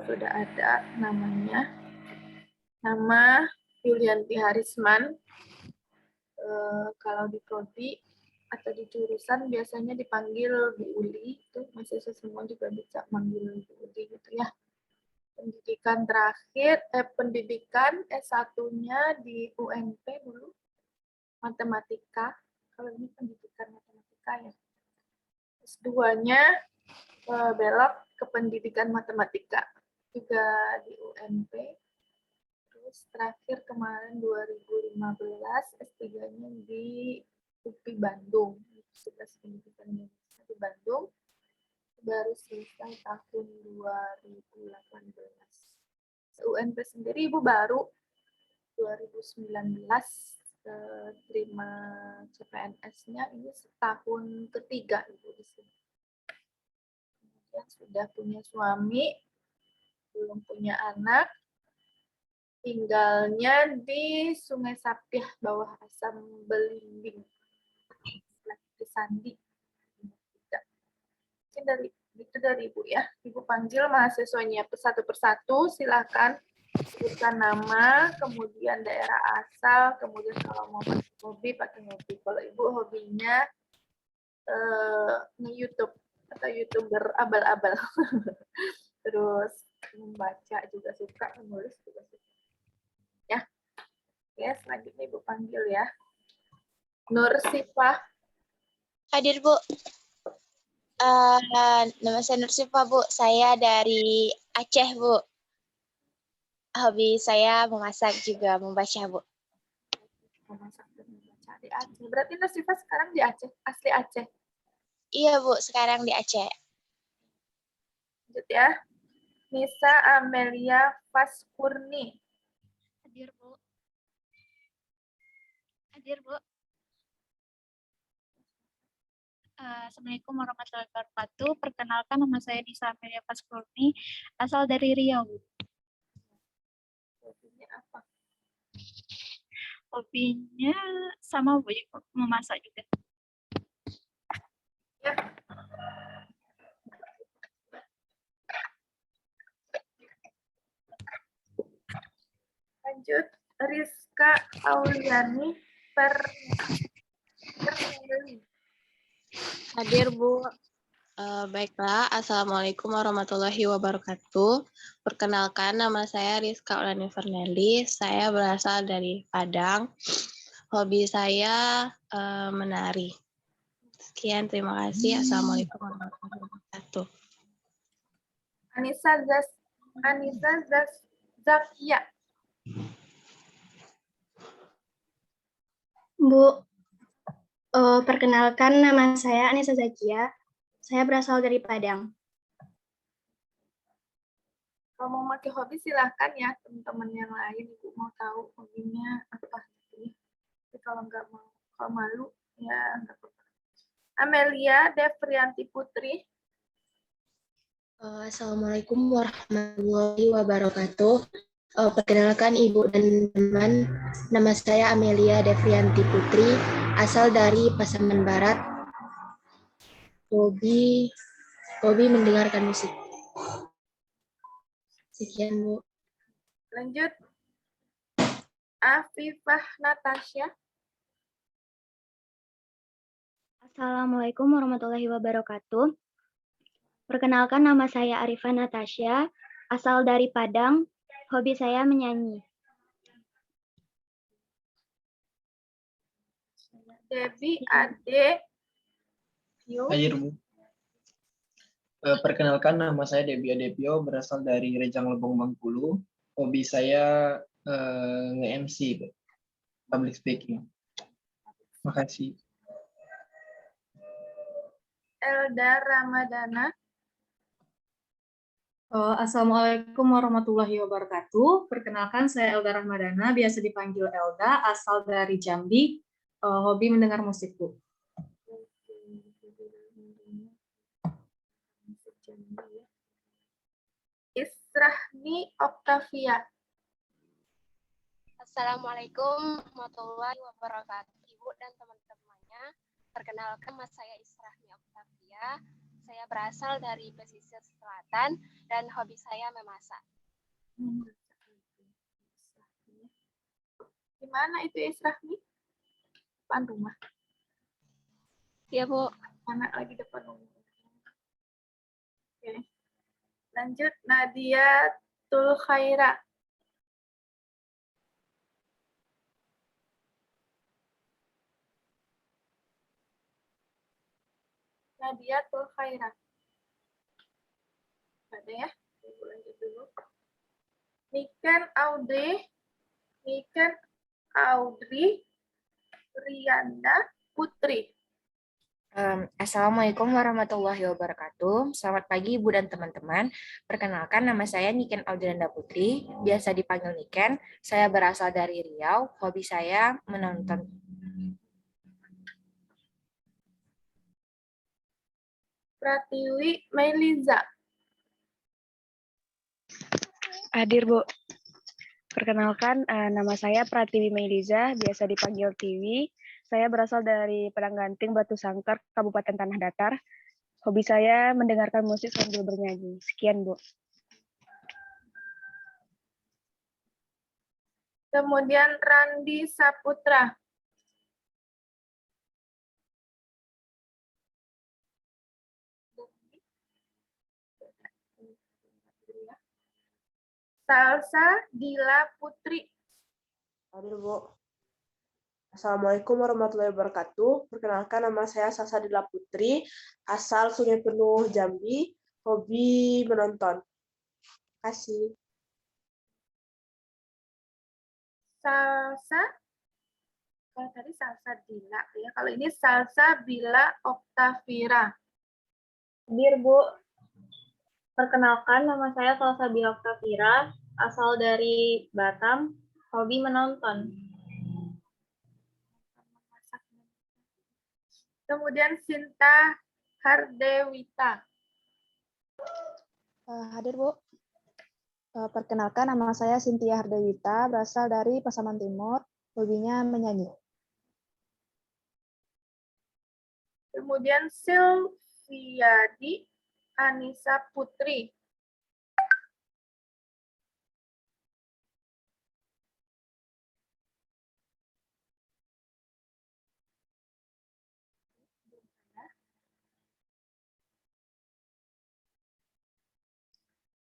sudah ada namanya. Nama Yulianti Harisman. Kalau di prodi atau di jurusan biasanya dipanggil Bu Uli, itu mahasiswa semua juga bisa manggil Bu Uli gitu ya. Pendidikan terakhir, pendidikan S1-nya di UNP dulu, matematika. Kalau ini pendidikan matematika ya. S2-nya belok ke pendidikan matematika, juga di UNP. Terus terakhir kemarin 2015 S3-nya di UPI Bandung, Universitas Pendidikan Indonesia di Bandung, baru selesai tahun 2018. UNP sendiri Ibu baru 2019 terima CPNS-nya, ini setahun ketiga Ibu di sini. Kemudian sudah punya suami, belum punya anak, tinggalnya di Sungai Sapih, bawah Asam Belimbing, di Sandi. Mungkin dari Ibu ya. Ibu panggil mahasiswanya satu persatu, silakan sebutkan nama, kemudian daerah asal, kemudian kalau mau pakai hobi, pakai hobi. Kalau Ibu hobinya nge-YouTube atau YouTuber abal-abal. Terus membaca juga suka, menulis juga suka. Ya. Oke, selanjutnya Ibu panggil ya. Nur Sifah. Hadir, Bu. Nama saya Nur Sifah, Bu. Saya dari Aceh, Bu. Hobi saya memasak juga membaca, Bu. Memasak dan membaca di Aceh. Berarti Nur Sifah sekarang di Aceh, asli Aceh. Iya, Bu. Sekarang di Aceh. Lanjut ya. Nisa Amelia Faskurni. Hadir, Bu. Hadir, Bu. Assalamualaikum warahmatullahi wabarakatuh. Perkenalkan, nama saya Nisa Amelia Faskurni, asal dari Riau. Hobinya apa? Hobinya sama, Bu, memasak juga. Ya. Lanjut, Rizka Auliani Perneli. Hadir, Bu. Baiklah, Assalamualaikum warahmatullahi wabarakatuh. Perkenalkan, nama saya Rizka Auliani Perneli. Saya berasal dari Padang. Hobi saya menari. Sekian, terima kasih. Assalamualaikum warahmatullahi wabarakatuh. Anissa Zakia. Bu, perkenalkan nama saya Anissa Zakia. Saya berasal dari Padang. Kalau mau pakai hobi silahkan ya teman-teman yang lain, Ibu mau tahu hobinya apa gitu. Tapi kalau nggak mau, kalau malu ya nggak apa-apa. Amelia Devrianti Putri. Assalamualaikum warahmatullahi wabarakatuh. Perkenalkan Ibu dan teman, nama saya Amelia Devrianti Putri, asal dari Pasaman Barat. Hobi mendengarkan musik. Sekian, Bu. Lanjut. Afifah Natasha. Assalamualaikum warahmatullahi wabarakatuh. Perkenalkan, nama saya Arifah Natasha, asal dari Padang. Hobi saya menyanyi. Debbie Ade. Hadir, Bu. Perkenalkan, nama saya Debbie Adepio, berasal dari Rejang Lebong, Bengkulu. Hobi saya nge-MC, public speaking. Makasih. Elda Ramadana. Assalamualaikum warahmatullahi wabarakatuh. Perkenalkan, saya Elda Ramadana, biasa dipanggil Elda, asal dari Jambi. Hobi mendengar musik, Bu. Israhni Oktavia. Assalamualaikum warahmatullahi wabarakatuh, Ibu dan teman-temannya. Perkenalkan, nama saya Israhni Oktavia. saya berasal dari pesisir selatan dan hobi saya memasak. Di mana itu Israhmi? Depan rumah. Ya, Bu. Anak lagi depan rumah. Oke. Lanjut Nadia Tul Khaira. Nadia Tul Khaira. Ada ya? Ibu lanjut dulu. Niken Audrey Rianda Putri. Assalamualaikum warahmatullahi wabarakatuh. Selamat pagi Ibu dan teman-teman. Perkenalkan nama saya Niken Audrenda Putri, biasa dipanggil Niken. Saya berasal dari Riau. Hobi saya menonton. Pratiwi Meiliza. Hadir, Bu. Perkenalkan, nama saya Pratiwi Meiliza, biasa dipanggil Tiwi. Saya berasal dari Padang Ganting, Batu Sangkar, Kabupaten Tanah Datar. Hobi saya mendengarkan musik sambil bernyanyi. Sekian, Bu. Kemudian Randi Saputra. Salsa Dila Putri. Hadir, Bu. Assalamualaikum warahmatullahi wabarakatuh. Perkenalkan nama saya Salsa Dila Putri, asal Sungai Penuh, Jambi, hobi menonton. Terima kasih. Salsa, kalau tadi Salsa Dila ya, kalau ini Salsa Bila Oktavira. Hadir, Bu. Perkenalkan, nama saya Salsa Bila Oktavira, asal dari Batam, hobi menonton. Kemudian Sinta Hardewita. Hadir, Bu. Perkenalkan, nama saya Cynthia Hardewita, berasal dari Pasaman Timur, hobinya menyanyi. Kemudian Silviadi Anissa Putri.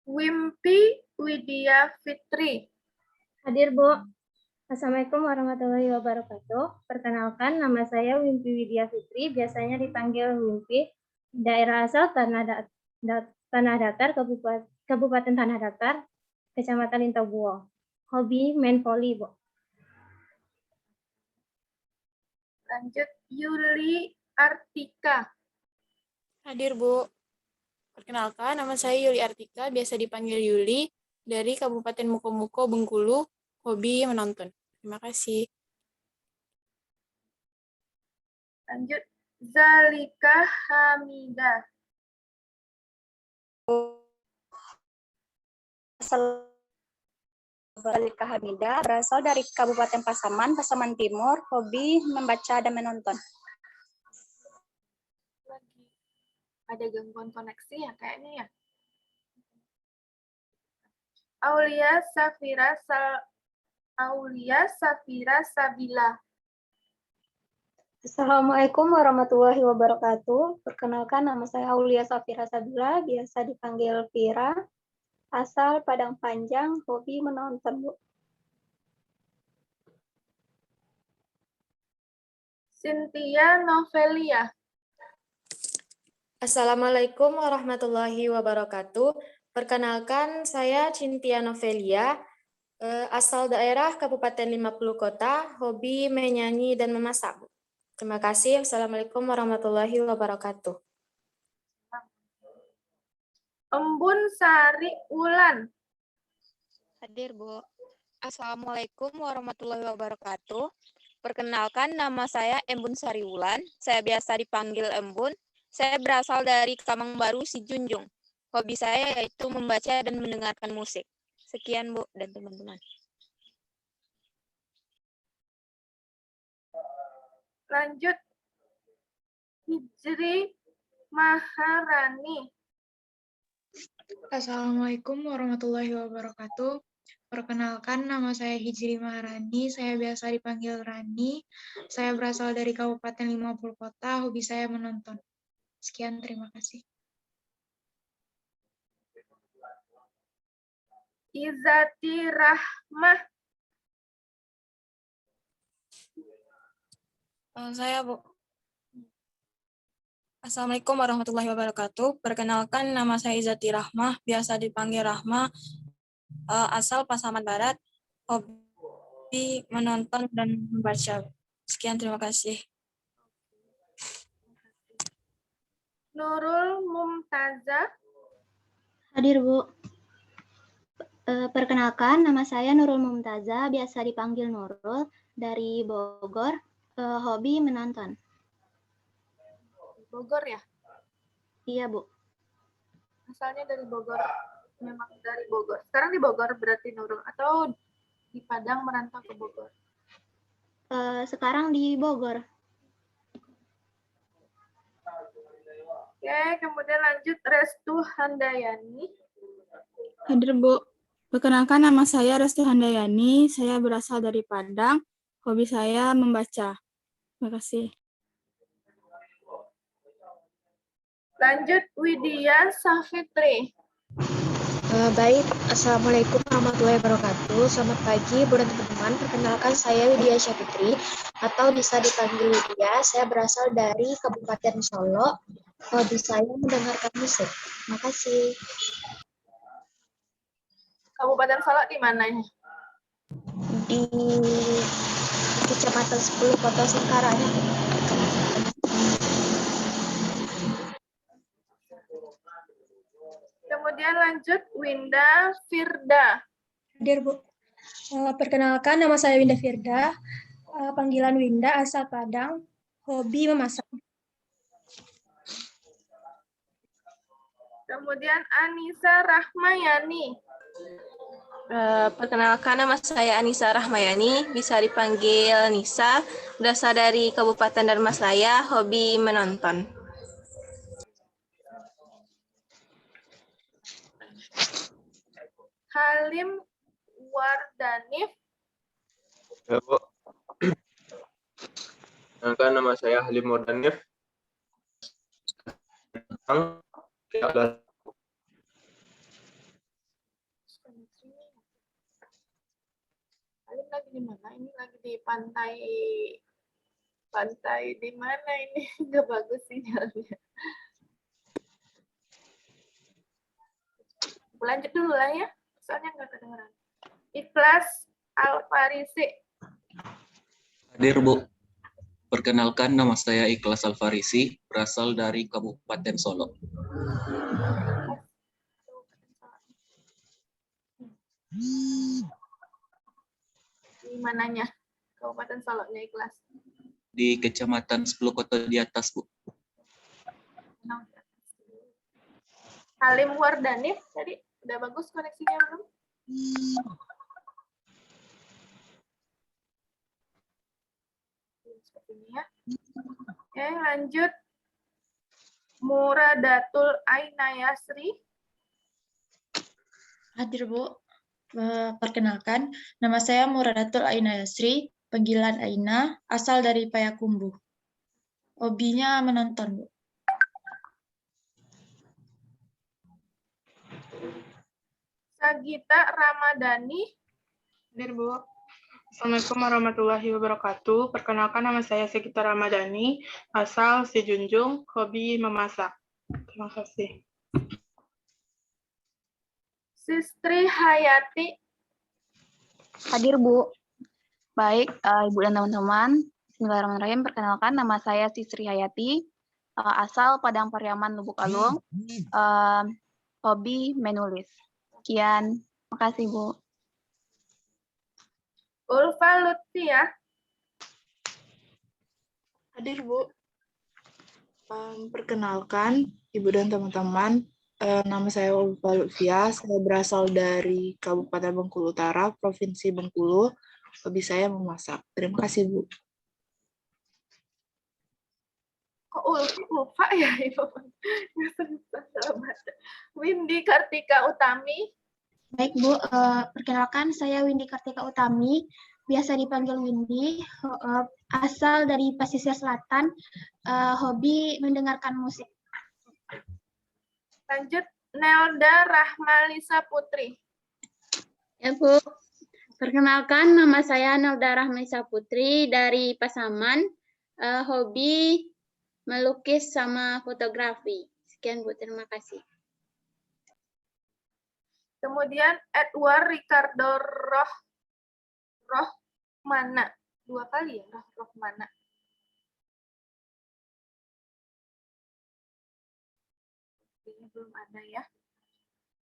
Wimpi Widya Fitri. Hadir, Bu. Assalamualaikum warahmatullahi wabarakatuh. Perkenalkan, nama saya Wimpi Widya Fitri, biasanya dipanggil Wimpi. Daerah asal Tanah Datar, Kabupaten Tanah Datar, Kecamatan Lintabuo. Hobi main voli, Bu. Lanjut Yuli Artika. Hadir, Bu. Perkenalkan, nama saya Yuli Artika, biasa dipanggil Yuli, dari Kabupaten Mukomuko, Bengkulu, hobi menonton. Terima kasih. Lanjut Zalika Hamida. Zalika Hamida, berasal dari Kabupaten Pasaman Timur, hobi membaca dan menonton. Ada gangguan koneksi ya kayaknya ya. Aulia Safira Sabila. Assalamualaikum warahmatullahi wabarakatuh. Perkenalkan, nama saya Aulia Safira Sabila, biasa dipanggil Vira, asal Padang Panjang, hobi menonton, Bu. Cynthia Novelia. Assalamualaikum warahmatullahi wabarakatuh. Perkenalkan, saya Cynthia Novelia, asal daerah Kabupaten 50 Kota, hobi menyanyi dan memasak. Terima kasih. Assalamualaikum warahmatullahi wabarakatuh. Embun Sari Ulan. Hadir, Bu. Assalamualaikum warahmatullahi wabarakatuh. Perkenalkan, nama saya Embun Sari Ulan. Saya biasa dipanggil Embun. Saya berasal dari Kamang Baru, Sijunjung. Hobi saya yaitu membaca dan mendengarkan musik. Sekian, Bu, dan teman-teman. Lanjut Hijri Maharani. Assalamualaikum warahmatullahi wabarakatuh. Perkenalkan, nama saya Hijri Maharani. Saya biasa dipanggil Rani. Saya berasal dari Kabupaten 50 Kota. Hobi saya menonton. Sekian, terima kasih. Izati Rahmah. Saya, Bu. Assalamualaikum warahmatullahi wabarakatuh. Perkenalkan, nama saya Izati Rahmah, biasa dipanggil Rahmah, asal Pasaman Barat, hobi menonton dan membaca. Sekian, terima kasih. Nurul Mumtazah. Hadir, Bu. Perkenalkan, nama saya Nurul Mumtazah, biasa dipanggil Nurul, dari Bogor, hobi menonton. Bogor ya? Iya, Bu. Asalnya dari Bogor, memang dari Bogor. Sekarang di Bogor berarti Nurul, atau di Padang merantau ke Bogor? Sekarang di Bogor. Oke, kemudian lanjut Restu Handayani. Hadir, Bu. Perkenalkan, nama saya Restu Handayani. Saya berasal dari Padang. Hobi saya membaca. Terima kasih. Lanjut Widya Safitri. Baik, Assalamualaikum warahmatullahi wabarakatuh. Selamat pagi, Bu dan teman-teman. Perkenalkan, saya Widya Syafitri, atau bisa dipanggil Widya. Saya berasal dari Kabupaten Solo. Hobi saya mendengarkan musik. Terima kasih. Kabupaten Solo di mananya? Di Kecamatan 10 Kota Singkaranya. Kemudian lanjut Winda Firda. Hadir, Bu. Perkenalkan, nama saya Winda Firda. Panggilan Winda, asal Padang. Hobi memasak. Kemudian Anissa Rahmayani. Perkenalkan, nama saya Anissa Rahmayani, bisa dipanggil Nisa, berasal dari Kabupaten Dharmasraya, hobi menonton. Halim Wardanif. Ya, Bu. Perkenalkan, nama saya Halim Wardanif. Halim lagi di mana? Ini lagi di pantai. Pantai di mana ini? Nggak bagus sinyalnya. Lanjut dulu lah ya, soalnya nggak kedengeran. Ikhlas Alfarisi. Hadir, Bu. Perkenalkan, nama saya Ikhlas Alfarisi, berasal dari Kabupaten Solo. Di mananya? Kabupaten Solo-nya Ikhlas. Di Kecamatan 10 Kota di atas, Bu. Halim Wardanif tadi udah bagus koneksinya belum? Seperti ini ya. Oke, lanjut. Muradatul Ainayasri. Hadir, Bu. Perkenalkan, nama saya Muradatul Ainayasri, panggilan Aina, asal dari Payakumbuh. Hobinya menonton, Bu. Sagita Ramadhani. Hadir, Bu. Assalamualaikum warahmatullahi wabarakatuh. Perkenalkan, nama saya Sagita Ramadhani, asal Sejunjung, hobi memasak. Terima kasih. Sistri Hayati. Hadir, Bu. Baik, Ibu dan teman-teman. Bismillahirrahmanirrahim. Perkenalkan, nama saya Sistri Hayati, asal Padang Pariaman, Lubuk Alung, hobi menulis. Sekian, makasih, Bu. Ulfa Lutfia. Hadir, Bu. Perkenalkan, Ibu dan teman-teman, nama saya Ulfa Lutfia, saya berasal dari Kabupaten Bengkulu Utara, Provinsi Bengkulu. Hobi saya memasak. Terima kasih, Bu. Kok Ulfa ya Ibu? Windy Kartika Utami. Baik Bu, perkenalkan saya Windy Kartika Utami, biasa dipanggil Windy, asal dari pesisir selatan, hobi mendengarkan musik. Lanjut, Nelda Rahmalisa Putri. Ya Bu, perkenalkan nama saya Nelda Rahmalisa Putri dari Pasaman, hobi melukis sama fotografi. Sekian Bu, terima kasih. Kemudian Edward Ricardo Rohmana. 2 kali ya, Rohmana. Ini belum ada ya.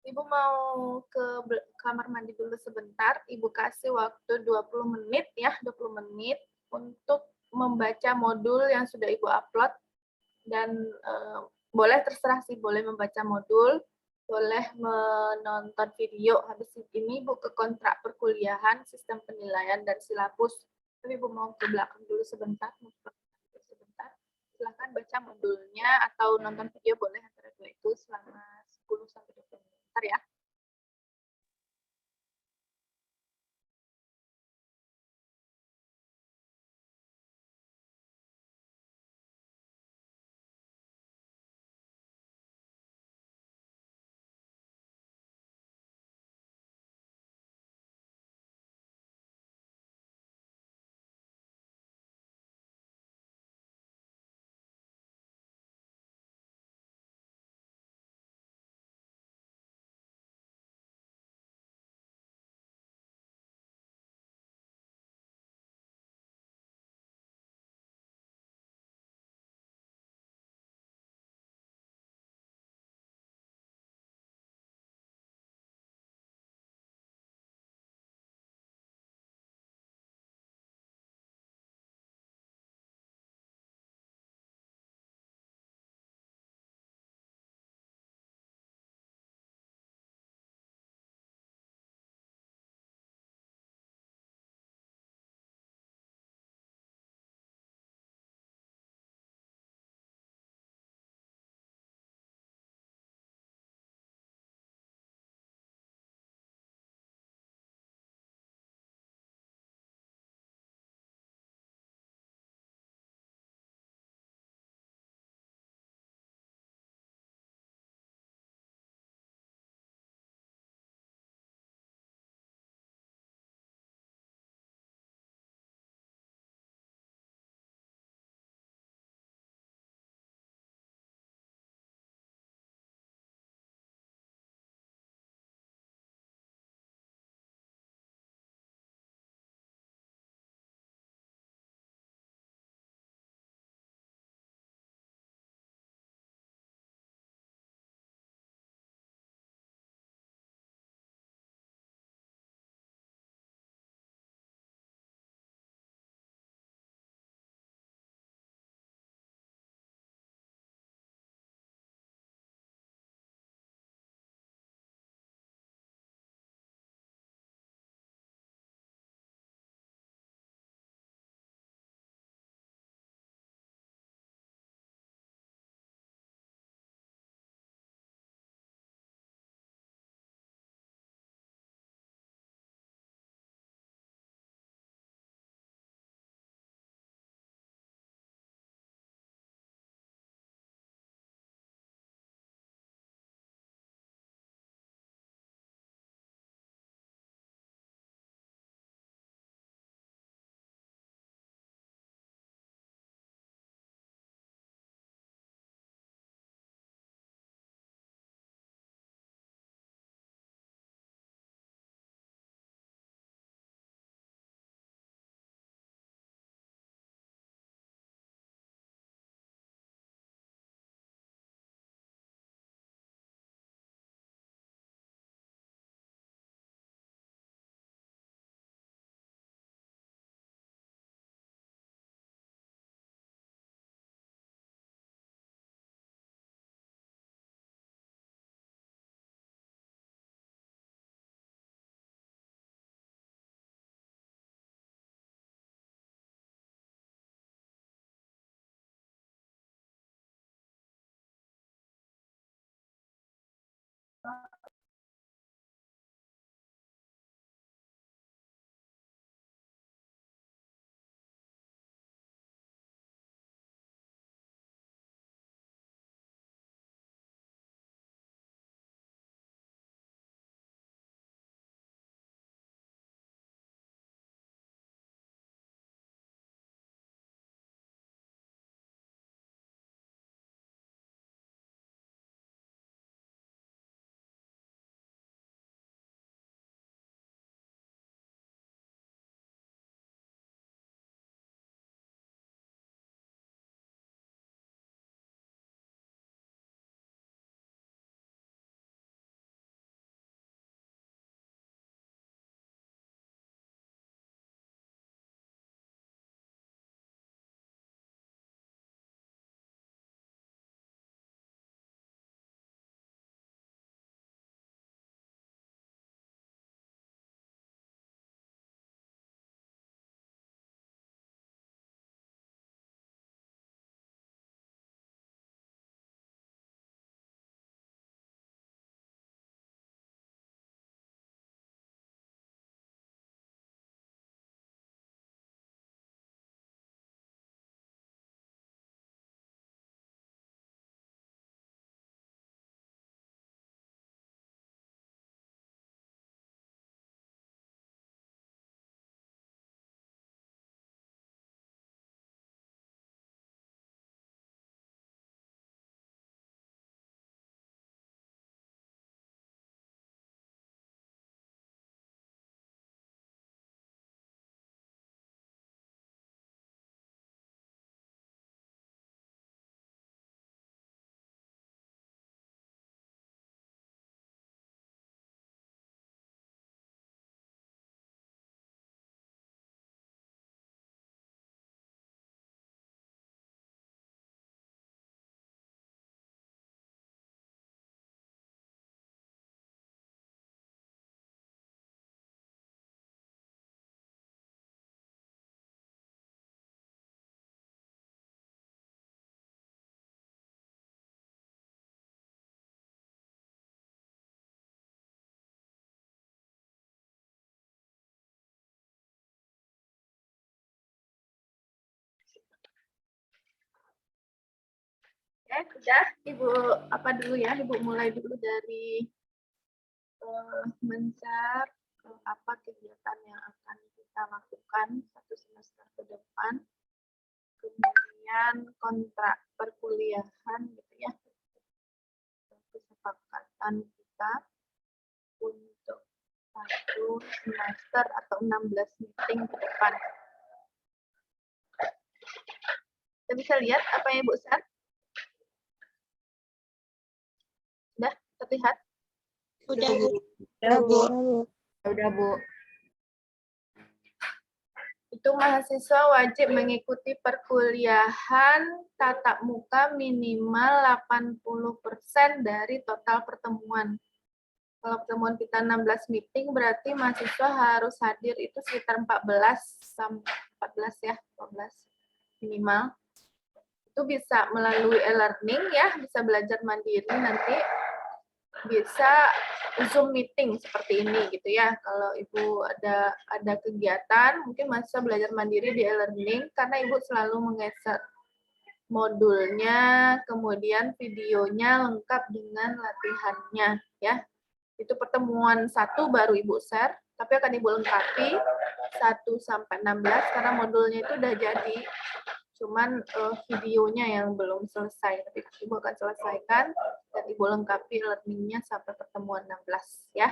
Ibu mau ke kamar mandi dulu sebentar. Ibu kasih waktu 20 menit ya, 20 menit untuk membaca modul yang sudah Ibu upload. Dan boleh terserah sih, boleh membaca modul, boleh menonton video. Habis ini Ibu ke kontrak perkuliahan, sistem penilaian, dan silabus. Tapi Ibu mau ke belakang dulu sebentar. Silahkan baca modulnya atau nonton video boleh antara dua itu selama 10-20 menit ya. Sudah, Ibu apa dulu ya? Ibu mulai dulu dari men-share apa kegiatan yang akan kita lakukan satu semester ke depan. Kemudian kontrak perkuliahan gitu ya. Kesepakatan kita untuk satu semester atau 16 meeting ke depan. Kita bisa lihat apa yang Ibu share? Sudah terlihat? Udah, Bu. Udah, Bu. Udah, Bu. Itu mahasiswa wajib mengikuti perkuliahan tatap muka minimal 80% dari total pertemuan. Kalau pertemuan kita 16 meeting, berarti mahasiswa harus hadir itu sekitar 14 sampai 14 ya, 14 minimal. Itu bisa melalui e-learning ya, bisa belajar mandiri nanti, bisa Zoom meeting seperti ini gitu ya. Kalau Ibu ada kegiatan, mungkin mahasiswa belajar mandiri di e-learning karena Ibu selalu mengeser modulnya, kemudian videonya lengkap dengan latihannya ya. Itu pertemuan 1 baru Ibu share, tapi akan Ibu lengkapi 1 sampai 16 karena modulnya itu udah jadi. Cuman videonya yang belum selesai, tapi Ibu akan selesaikan dan Ibu lengkapi learning-nya sampai pertemuan 16 ya.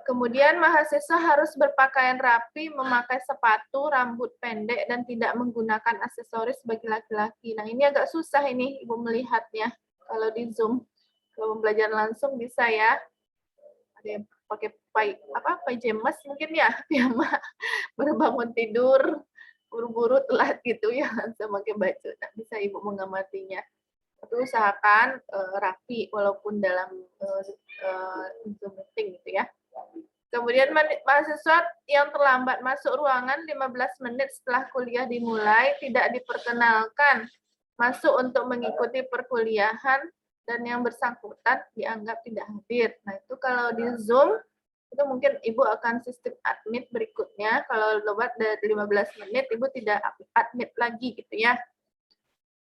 Kemudian mahasiswa harus berpakaian rapi, memakai sepatu, rambut pendek, dan tidak menggunakan aksesoris bagi laki-laki. Nah ini agak susah ini Ibu melihatnya kalau di Zoom. Kalau pembelajaran langsung bisa ya. Ada yang pakai pajamas mungkin ya, piyama, baru bangun tidur, buru-buru telat gitu ya, langsung pakai baju. Nah, bisa Ibu mengamatinya. Tapi usahakan rapi walaupun dalam Zoom meeting gitu ya. Kemudian mahasiswa yang terlambat masuk ruangan 15 menit setelah kuliah dimulai tidak diperkenalkan masuk untuk mengikuti perkuliahan dan yang bersangkutan dianggap tidak hadir. Nah, itu kalau di Zoom, itu mungkin Ibu akan sistem admit berikutnya. Kalau lewat dari 15 menit, Ibu tidak admit lagi gitu ya.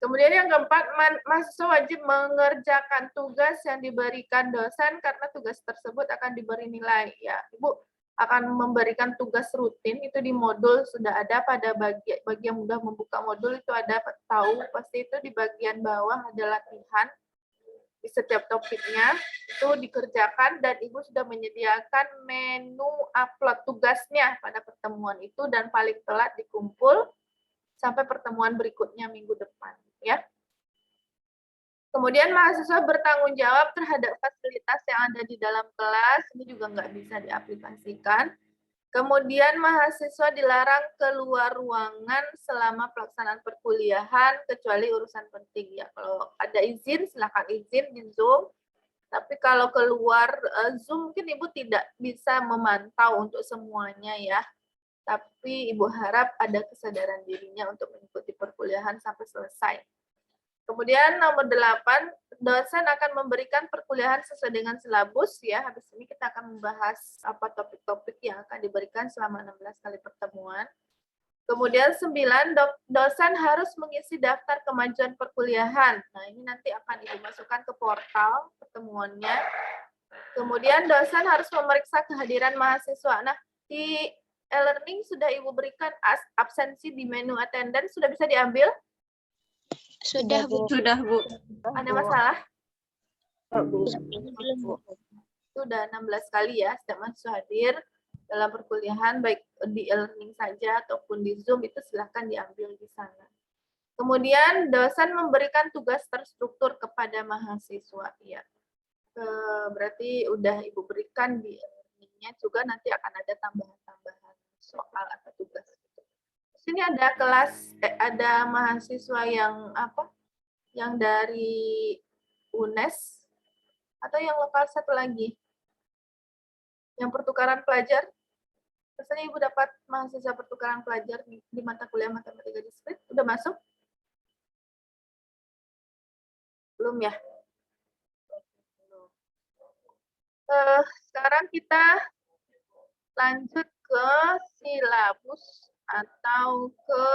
Kemudian yang keempat, mahasiswa wajib mengerjakan tugas yang diberikan dosen karena tugas tersebut akan diberi nilai. Ya, Ibu akan memberikan tugas rutin, itu di modul sudah ada pada bagi yang mudah membuka modul itu ada tahu, pasti itu di bagian bawah ada latihan di setiap topiknya itu dikerjakan dan Ibu sudah menyediakan menu upload tugasnya pada pertemuan itu dan paling telat dikumpul sampai pertemuan berikutnya minggu depan ya. Kemudian mahasiswa bertanggung jawab terhadap fasilitas yang ada di dalam kelas, ini juga nggak bisa diaplikasikan. Kemudian mahasiswa dilarang keluar ruangan selama pelaksanaan perkuliahan, kecuali urusan penting ya. Kalau ada izin, silakan izin di Zoom. Tapi kalau keluar Zoom, mungkin Ibu tidak bisa memantau untuk semuanya ya. Tapi Ibu harap ada kesadaran dirinya untuk mengikuti perkuliahan sampai selesai. Kemudian nomor 8, dosen akan memberikan perkuliahan sesuai dengan silabus ya. Habis ini kita akan membahas apa topik-topik yang akan diberikan selama 16 kali pertemuan. Kemudian 9, dosen harus mengisi daftar kemajuan perkuliahan. Nah, ini nanti akan Ibu masukkan ke portal pertemuannya. Kemudian dosen harus memeriksa kehadiran mahasiswa. Nah, di e-learning sudah Ibu berikan absensi di menu attendance, sudah bisa diambil? Sudah, Bu. Sudah, Bu. Ada masalah? Bu. Sudah 16 kali ya, setiap mahasiswa hadir dalam perkuliahan, baik di e-learning saja ataupun di Zoom, itu silahkan diambil di sana. Kemudian dosen memberikan tugas terstruktur kepada mahasiswa. Ya. Berarti udah Ibu berikan di e-learning-nya juga, nanti akan ada tambahan-tambahan soal atau tugas. Sini ada kelas, ada mahasiswa yang apa? Yang dari UNES atau yang lokal satu lagi? Yang pertukaran pelajar? Biasanya Ibu dapat mahasiswa pertukaran pelajar di mata kuliah matematika diskrit. Udah masuk? Belum ya? Sekarang kita lanjut ke silabus atau ke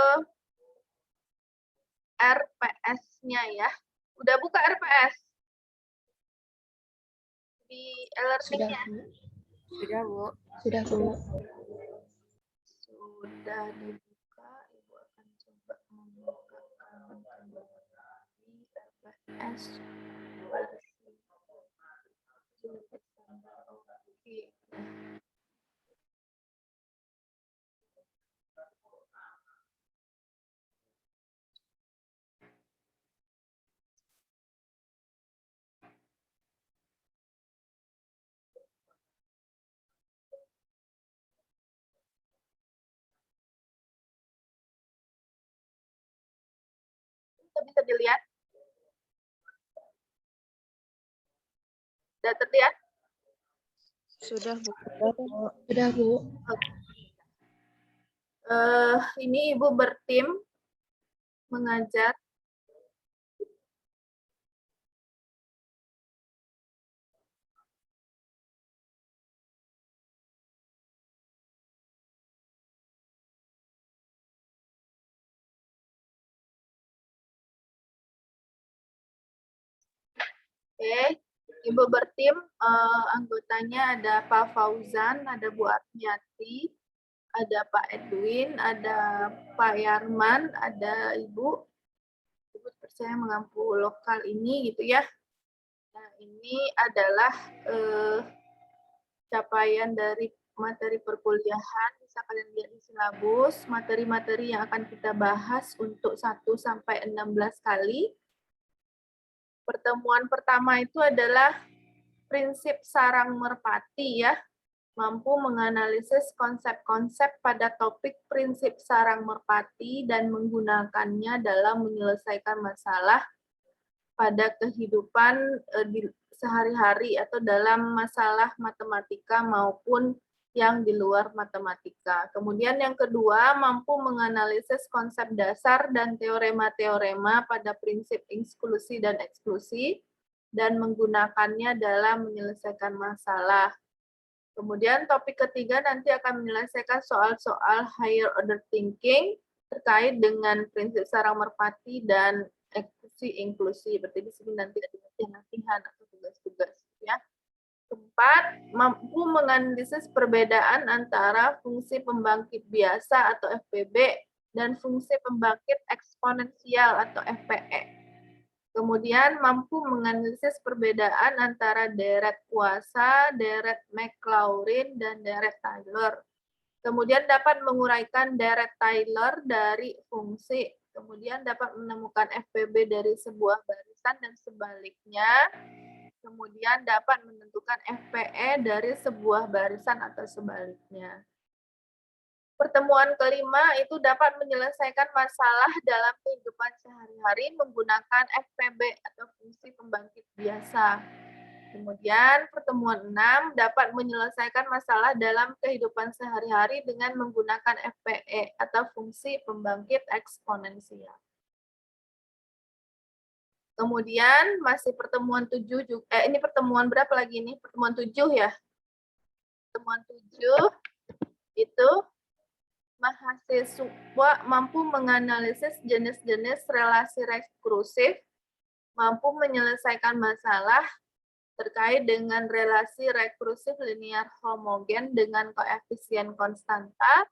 RPS-nya ya. Udah buka RPS? Di e-learning-nya? Sudah, Bu. Sudah, Bu. Sudah dibuka, Ibu akan coba membukakan kembali RPS versi Oke. Bisa dilihat? Sudah terlihat? Sudah, Bu. Sudah, Bu. Ini Ibu bertim mengajar. Oke, Ibu bertim, anggotanya ada Pak Fauzan, ada Bu Armiati, ada Pak Edwin, ada Pak Yarman, ada Ibu. Ibu percaya mengampu lokal ini gitu ya. Nah, ini adalah capaian dari materi perkuliahan. Bisa kalian lihat di silabus, materi-materi yang akan kita bahas untuk 1 sampai 16 kali. Pertemuan pertama itu adalah prinsip sarang merpati ya, mampu menganalisis konsep-konsep pada topik prinsip sarang merpati dan menggunakannya dalam menyelesaikan masalah pada kehidupan sehari-hari atau dalam masalah matematika maupun yang di luar matematika. Kemudian yang kedua, mampu menganalisis konsep dasar dan teorema-teorema pada prinsip inklusi dan eksklusi. dan menggunakannya dalam menyelesaikan masalah. Kemudian topik ketiga nanti akan menyelesaikan soal-soal higher order thinking terkait dengan prinsip sarang merpati dan eksekusi inklusi. Berarti di sini nanti ada latihan-latihan atau tugas-tugas ya. Keempat, mampu menganalisis perbedaan antara fungsi pembangkit biasa atau FPB dan fungsi pembangkit eksponensial atau FPE. Kemudian mampu menganalisis perbedaan antara deret kuasa, deret Maclaurin, dan deret Taylor. Kemudian dapat menguraikan deret Taylor dari fungsi. Kemudian dapat menemukan FPB dari sebuah barisan dan sebaliknya. Kemudian dapat menentukan FPE dari sebuah barisan atau sebaliknya. Pertemuan kelima itu dapat menyelesaikan masalah dalam kehidupan sehari-hari menggunakan FPB atau fungsi pembangkit biasa. Kemudian pertemuan 6 dapat menyelesaikan masalah dalam kehidupan sehari-hari dengan menggunakan FPE atau fungsi pembangkit eksponensial. Kemudian masih pertemuan 7 juga, ini pertemuan berapa lagi nih? Pertemuan 7 ya. Pertemuan 7 itu mahasiswa mampu menganalisis jenis-jenis relasi rekursif, mampu menyelesaikan masalah terkait dengan relasi rekursif linear homogen dengan koefisien konstanta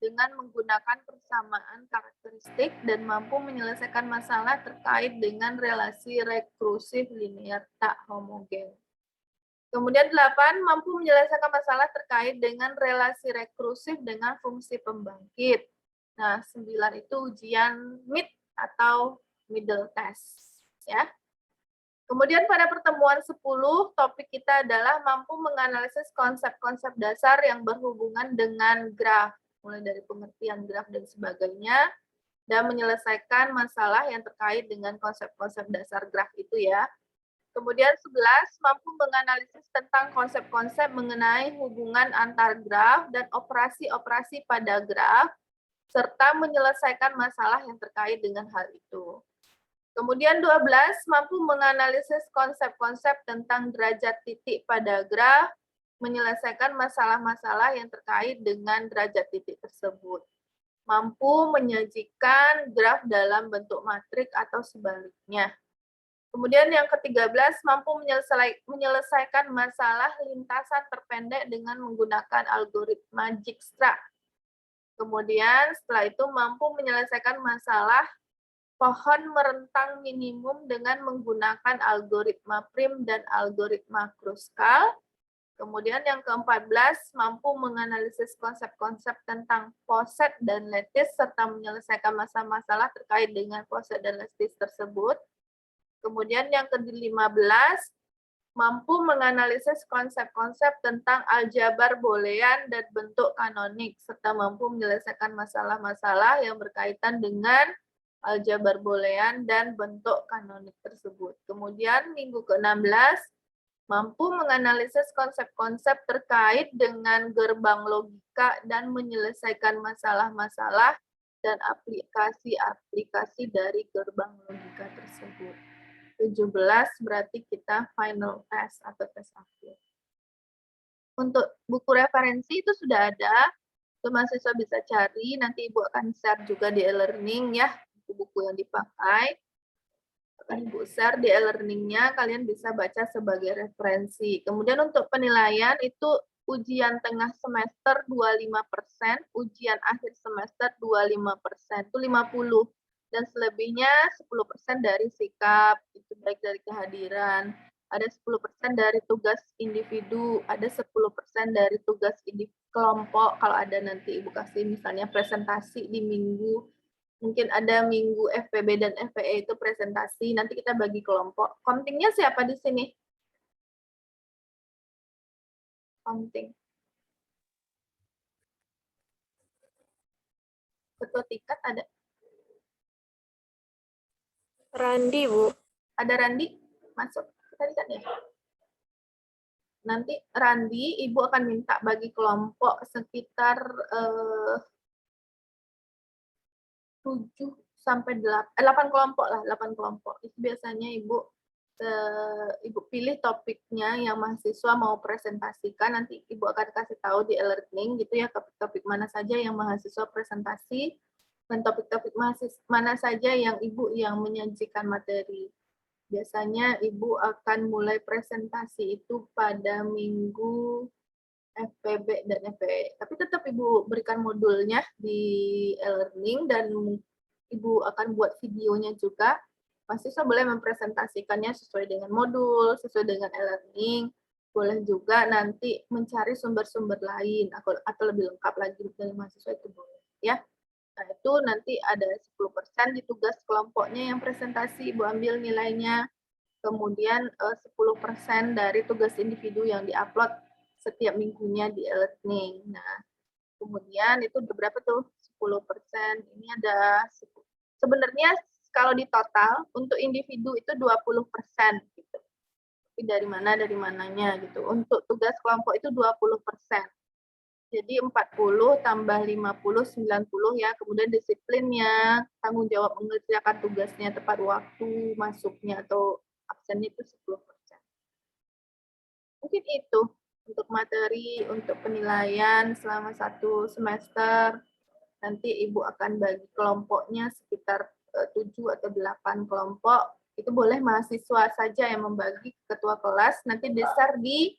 dengan menggunakan persamaan karakteristik dan mampu menyelesaikan masalah terkait dengan relasi rekursif linear tak homogen. Kemudian 8, mampu menyelesaikan masalah terkait dengan relasi rekursif dengan fungsi pembangkit. Nah, 9 itu ujian mid atau middle test. Ya. Kemudian pada pertemuan 10, topik kita adalah mampu menganalisis konsep-konsep dasar yang berhubungan dengan graf, mulai dari pengertian graf dan sebagainya, dan menyelesaikan masalah yang terkait dengan konsep-konsep dasar graf itu ya. Kemudian 11, mampu menganalisis tentang konsep-konsep mengenai hubungan antar graf dan operasi-operasi pada graf, serta menyelesaikan masalah yang terkait dengan hal itu. Kemudian 12, mampu menganalisis konsep-konsep tentang derajat titik pada graf, menyelesaikan masalah-masalah yang terkait dengan derajat titik tersebut. Mampu menyajikan graf dalam bentuk matrik atau sebaliknya. Kemudian yang ke-13, mampu menyelesaikan masalah lintasan terpendek dengan menggunakan algoritma Dijkstra. Kemudian setelah itu mampu menyelesaikan masalah pohon merentang minimum dengan menggunakan algoritma prim dan algoritma Kruskal. Kemudian yang ke-14, mampu menganalisis konsep-konsep tentang poset dan lattice serta menyelesaikan masalah-masalah terkait dengan poset dan lattice tersebut. Kemudian yang ke-15, mampu menganalisis konsep-konsep tentang aljabar boolean dan bentuk kanonik, serta mampu menyelesaikan masalah-masalah yang berkaitan dengan aljabar boolean dan bentuk kanonik tersebut. Kemudian minggu ke-16, mampu menganalisis konsep-konsep terkait dengan gerbang logika dan menyelesaikan masalah-masalah dan aplikasi-aplikasi dari gerbang logika tersebut. 17 berarti kita final test atau tes akhir. Untuk buku referensi itu sudah ada, itu mahasiswa bisa cari, nanti Ibu akan share juga di e-learning ya, buku-buku yang dipakai. Akan Ibu share di e-learning-nya, kalian bisa baca sebagai referensi. Kemudian untuk penilaian itu ujian tengah semester 25%, ujian akhir semester 25%, itu 50%. Dan selebihnya 10% dari sikap, itu baik dari kehadiran, ada 10% dari tugas individu, ada 10% dari tugas kelompok, kalau ada nanti Ibu kasih misalnya presentasi di minggu, mungkin ada minggu FPB dan FPE itu presentasi, nanti kita bagi kelompok. Komtingnya siapa di sini? Komting. Ketua tingkat ada? Randi, Bu. Ada Randi? Masuk. Tadi kan ya? Nanti Randi, Ibu akan minta bagi kelompok sekitar 7 sampai 8 kelompok lah, 8 kelompok. Itu biasanya Ibu Ibu pilih topiknya yang mahasiswa mau presentasikan, nanti Ibu akan kasih tahu di e-learning gitu ya, topik-topik mana saja yang mahasiswa presentasi, dan topik-topik mana saja yang Ibu yang menyajikan materi. Biasanya Ibu akan mulai presentasi itu pada minggu FPB dan FPE. Tapi tetap Ibu berikan modulnya di e-learning dan Ibu akan buat videonya juga. Mahasiswa boleh mempresentasikannya sesuai dengan modul, sesuai dengan e-learning. Boleh juga nanti mencari sumber-sumber lain atau lebih lengkap lagi dari mahasiswa itu boleh ya. Nah, itu nanti ada 10% di tugas kelompoknya yang presentasi Ibu ambil nilainya. Kemudian 10% dari tugas individu yang diupload setiap minggunya di e-learning. Nah, kemudian itu berapa tuh? 10%. Ini ada sebenarnya kalau di total untuk individu itu 20% gitu. Tapi dari mananya gitu. Untuk tugas kelompok itu 20%. Jadi 40 tambah 50, 90 ya. Kemudian disiplinnya, tanggung jawab mengerjakan tugasnya tepat waktu, masuknya atau absennya itu 10%. Mungkin itu untuk materi, untuk penilaian selama 1 semester. Nanti Ibu akan bagi kelompoknya sekitar 7 atau 8 kelompok. Itu boleh mahasiswa saja yang membagi ketua kelas, nanti di-share di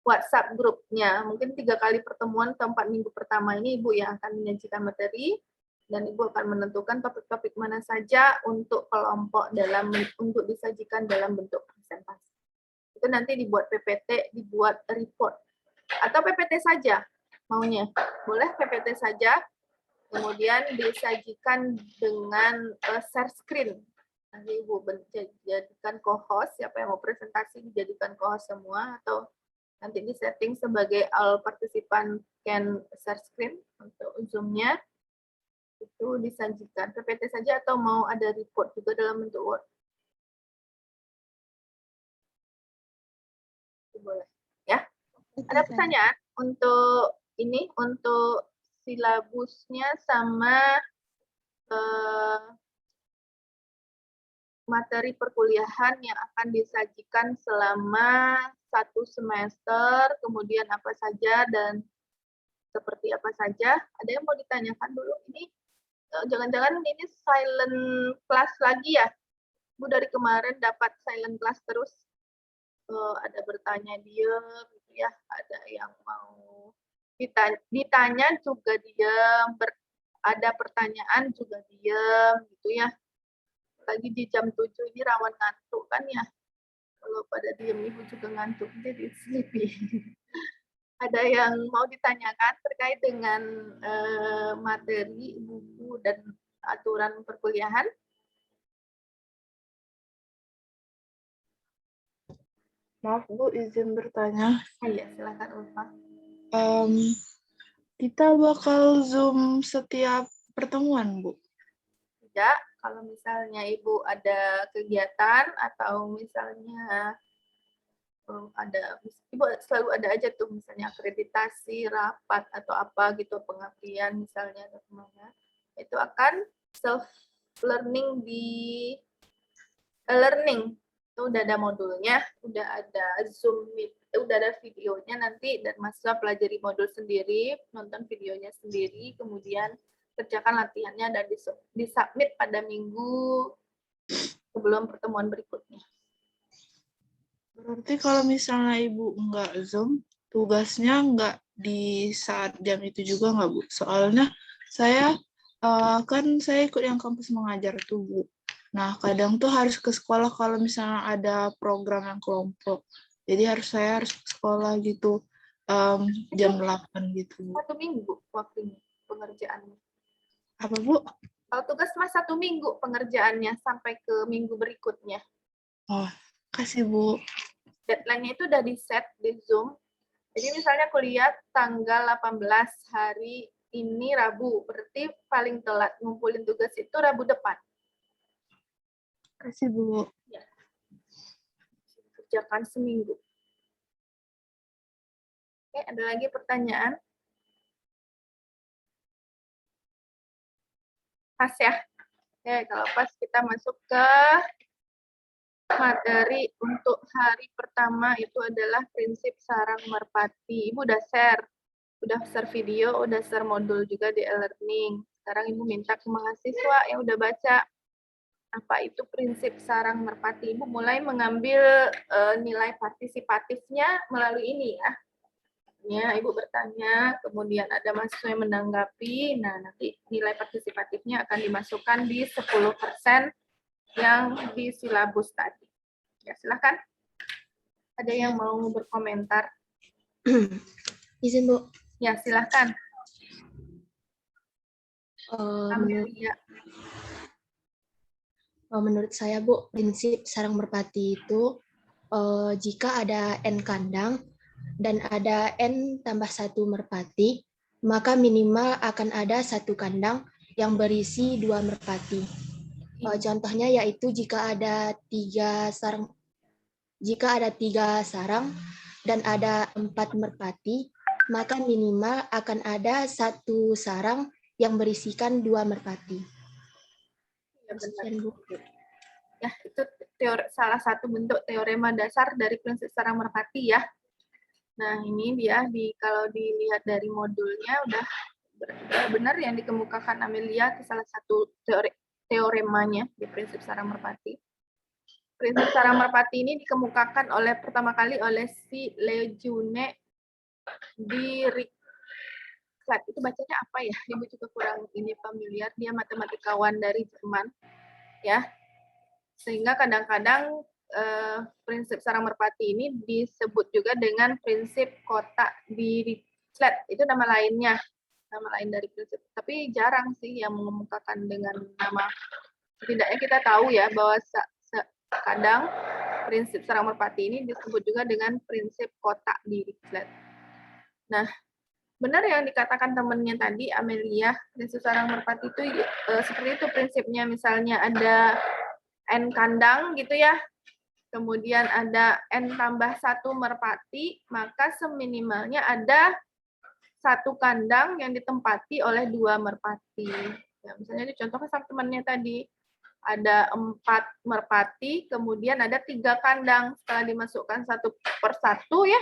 WhatsApp grupnya. Mungkin 3 kali pertemuan atau 4 minggu pertama ini Ibu yang akan menyajikan materi, dan Ibu akan menentukan topik-topik mana saja untuk kelompok untuk disajikan dalam bentuk presentasi. Itu nanti dibuat PPT, dibuat report. Atau PPT saja maunya. Boleh PPT saja, kemudian disajikan dengan share screen. Nanti Ibu jadikan co-host, siapa yang mau presentasi dijadikan co-host semua, atau nanti disetting sebagai all partisipan can share screen untuk Zoom-nya. Itu disajikan PPT saja atau mau ada report juga dalam bentuk Word. Boleh ya. Ada pertanyaan untuk ini, untuk silabusnya sama materi perkuliahan yang akan disajikan selama 1 semester, kemudian apa saja dan seperti apa saja. Ada yang mau ditanyakan dulu? Ini jangan-jangan ini silent class lagi ya? Bu dari kemarin dapat silent class terus. Ada bertanya diam gitu ya, ada yang mau ditanya juga diam, ada pertanyaan juga diam gitu ya. Lagi di jam 7 ini rawan ngantuk kan ya. Kalau pada diam Ibu juga ngantuk, jadi sleepy. Ada yang mau ditanyakan terkait dengan materi, buku, dan aturan perkuliahan? Maaf Bu, izin bertanya. Iya, silakan Ulfa. Kita bakal Zoom setiap pertemuan, Bu? Tidak, kalau misalnya Ibu ada kegiatan atau misalnya Ibu selalu ada aja tuh misalnya akreditasi, rapat atau apa gitu, pengabdian misalnya atau kemana, itu akan self learning di learning. Itu udah ada modulnya, udah ada Zoom Meet, udah ada videonya nanti, dan mahasiswa pelajari modul sendiri, nonton videonya sendiri, kemudian kerjakan latihannya dan disubmit pada minggu sebelum pertemuan berikutnya. Berarti kalau misalnya Ibu nggak Zoom, tugasnya nggak di saat jam itu juga nggak, Bu? Soalnya saya kan saya ikut yang kampus mengajar tuh, Bu. Nah, kadang tuh harus ke sekolah kalau misalnya ada program yang kelompok. Jadi saya harus ke sekolah gitu jam 8 gitu, Bu. 1 minggu waktunya pengerjaannya. Apa, Bu? Kalau tugas mah 1 minggu pengerjaannya sampai ke minggu berikutnya. Oh, kasih Bu. Deadline-nya itu udah di-set di Zoom. Jadi misalnya kuliah tanggal 18 hari ini Rabu, berarti paling telat ngumpulin tugas itu Rabu depan. Kasih Bu. Ya. Kerjakan seminggu. Oke, ada lagi pertanyaan? Pas ya. Oke, kalau pas kita masuk ke materi untuk hari pertama itu adalah prinsip sarang merpati. Ibu udah share video, udah share modul juga di e-learning. Sekarang Ibu minta ke mahasiswa yang udah baca apa itu prinsip sarang merpati. Ibu mulai mengambil nilai partisipatifnya melalui ini ya. Ya, Ibu bertanya, kemudian ada mahasiswa yang menanggapi. Nah, nanti nilai partisipatifnya akan dimasukkan di 10% yang di silabus tadi. Ya, silakan. Ada yang mau berkomentar? Izin, Bu. Ya, silakan. Menurut saya, Bu, prinsip sarang merpati itu jika ada N kandang dan ada N tambah 1 merpati, maka minimal akan ada 1 kandang yang berisi 2 merpati. Contohnya yaitu jika ada 3 sarang dan ada 4 merpati, maka minimal akan ada 1 sarang yang berisikan 2 merpati. Ya, benar. Ya, itu salah satu bentuk teorema dasar dari prinsip sarang merpati ya. Nah, ini dia kalau dilihat dari modulnya udah benar yang dikemukakan Amelia, itu salah satu teoremanya di prinsip sarang merpati. Prinsip sarang merpati ini dikemukakan pertama kali oleh si Lejeune di Ricklet. Itu bacanya apa ya? Ibu juga kurang familiar. Dia matematikawan dari Jerman, ya. Sehingga kadang-kadang prinsip sarang merpati ini disebut juga dengan prinsip kotak di Ricklet. Itu nama lainnya, nama lain dari prinsip. Tapi jarang sih yang mengemukakan dengan nama. Setidaknya kita tahu ya bahwa kadang prinsip sarang merpati ini disebut juga dengan prinsip kotak di Ricklet. Nah, benar yang dikatakan temannya tadi, Amelia, prinsip sarang merpati itu seperti itu prinsipnya. Misalnya ada N kandang gitu ya, kemudian ada N tambah 1 merpati, maka seminimalnya ada 1 kandang yang ditempati oleh 2 merpati. Ya, misalnya contohnya sama temannya tadi, ada 4 merpati, kemudian ada 3 kandang. Setelah dimasukkan 1 per 1 ya,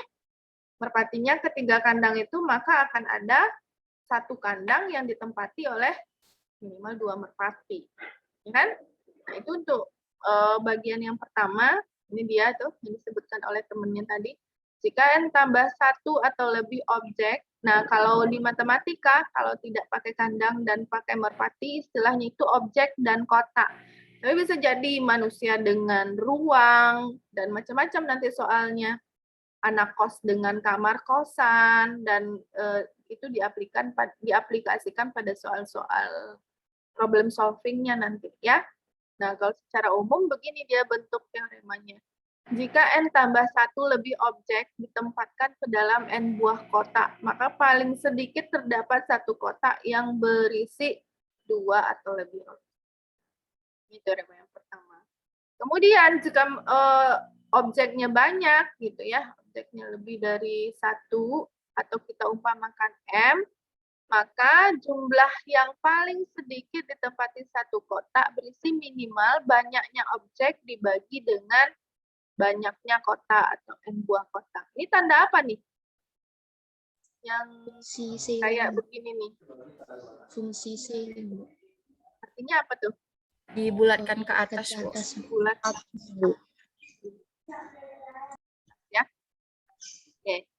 merpatinya ke 3 kandang itu, maka akan ada 1 kandang yang ditempati oleh minimal 2 merpati. Ya kan? Nah, itu untuk bagian yang pertama, ini dia tuh yang disebutkan oleh temannya tadi. Jika N tambah 1 atau lebih objek, nah kalau di matematika, kalau tidak pakai kandang dan pakai merpati, istilahnya itu objek dan kotak. Tapi bisa jadi manusia dengan ruang, dan macam-macam nanti soalnya. Anak kos dengan kamar kosan, dan itu diaplikasikan pada soal-soal problem solving-nya nanti ya. Nah, kalau secara umum begini dia bentuk teoremanya. Jika N tambah 1 lebih objek ditempatkan ke dalam N buah kotak, maka paling sedikit terdapat 1 kotak yang berisi 2 atau lebih objek. Ini teorema yang pertama. Kemudian jika objeknya banyak gitu ya, objeknya lebih dari 1 atau kita umpamakan M, maka jumlah yang paling sedikit ditempati 1 kotak berisi minimal banyaknya objek dibagi dengan banyaknya kotak atau N buah kotak. Ini tanda apa nih? Yang kayak begini nih. Fungsi seimbang. Artinya apa tuh? Dibulatkan ke atas, bulat atas, Bu. Ya. Oke.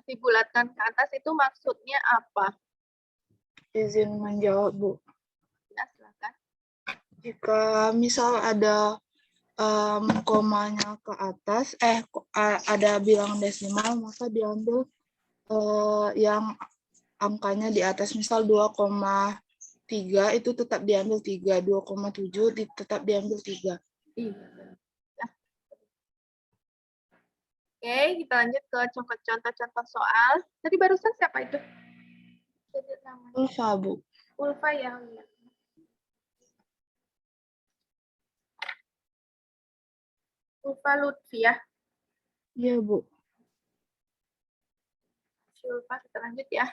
Dibulatkan ke atas itu maksudnya apa? Izin menjawab, Bu. Ya, silakan. Jika misal ada komanya ke atas, ada bilangan desimal, maka diambil yang angkanya di atas, misal 2,3 itu tetap diambil 3, 2,7 tetap diambil 3. Iya. Oke, kita lanjut ke contoh-contoh soal. Tadi barusan siapa itu? Ulfa, Bu. Ulfa ya. Ulfa Lutfi ya. Iya, Bu. Ulfa, kita lanjut ya.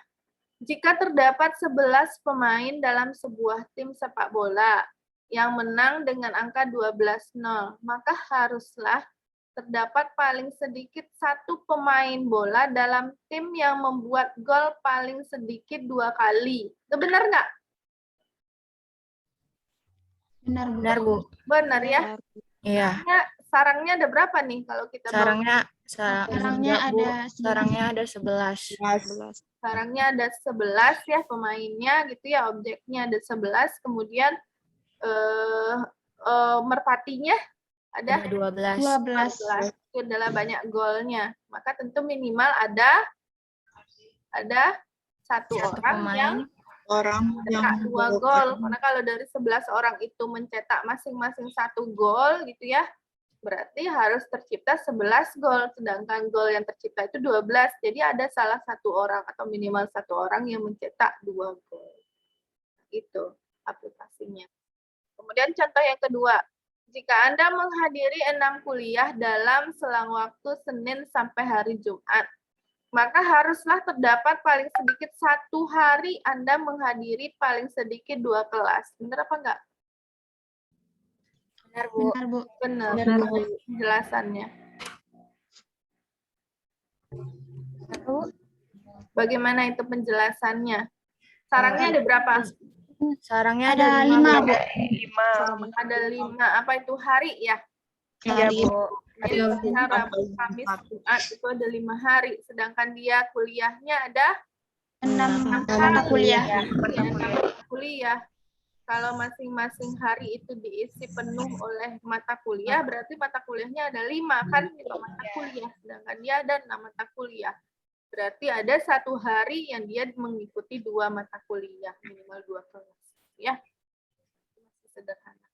Jika terdapat 11 pemain dalam sebuah tim sepak bola yang menang dengan angka 12-0. Maka haruslah terdapat paling sedikit satu pemain bola dalam tim yang membuat gol paling sedikit 2 kali. Itu benar nggak? Benar, Bu. Benar, Bu. Benar ya? Iya. Sarangnya ada berapa nih kalau kita Sarangnya sarangnya ada 11. Sarangnya ada 11 ya pemainnya gitu ya, objeknya ada 11, kemudian merpatinya ada 12. 12. Itu adalah banyak golnya. Maka tentu minimal ada satu orang yang mencetak 2 gol. Karena kalau dari 11 orang itu mencetak masing-masing 1 gol gitu ya, berarti harus tercipta 11 gol, sedangkan gol yang tercipta itu 12. Jadi ada salah satu orang atau minimal 1 orang yang mencetak 2 gol. Itu aplikasinya. Kemudian contoh yang kedua, jika Anda menghadiri 6 kuliah dalam selang waktu Senin sampai hari Jumat, maka haruslah terdapat paling sedikit 1 hari Anda menghadiri paling sedikit 2 kelas. Benar apa enggak? Benar, Bu. Benar, Bu. Benar. Penjelasannya. Bagaimana itu penjelasannya? Sarangnya ada berapa? Sarangnya Ada 5, Bu. 5. Ada 5. Apa itu hari ya? Iya, Bu. Selasa, Rabu, Kamis, Jumat itu ada 5 hari. Sedangkan dia kuliahnya ada 6 mata kuliah. Kuliah. Kalau masing-masing hari itu diisi penuh oleh mata kuliah, berarti mata kuliahnya ada 5 kan? 5 mata kuliah. Sedangkan dia ada 6 mata kuliah. Berarti ada 1 hari yang dia mengikuti 2 mata kuliah, minimal 2 kelas. Ya, masih sederhana.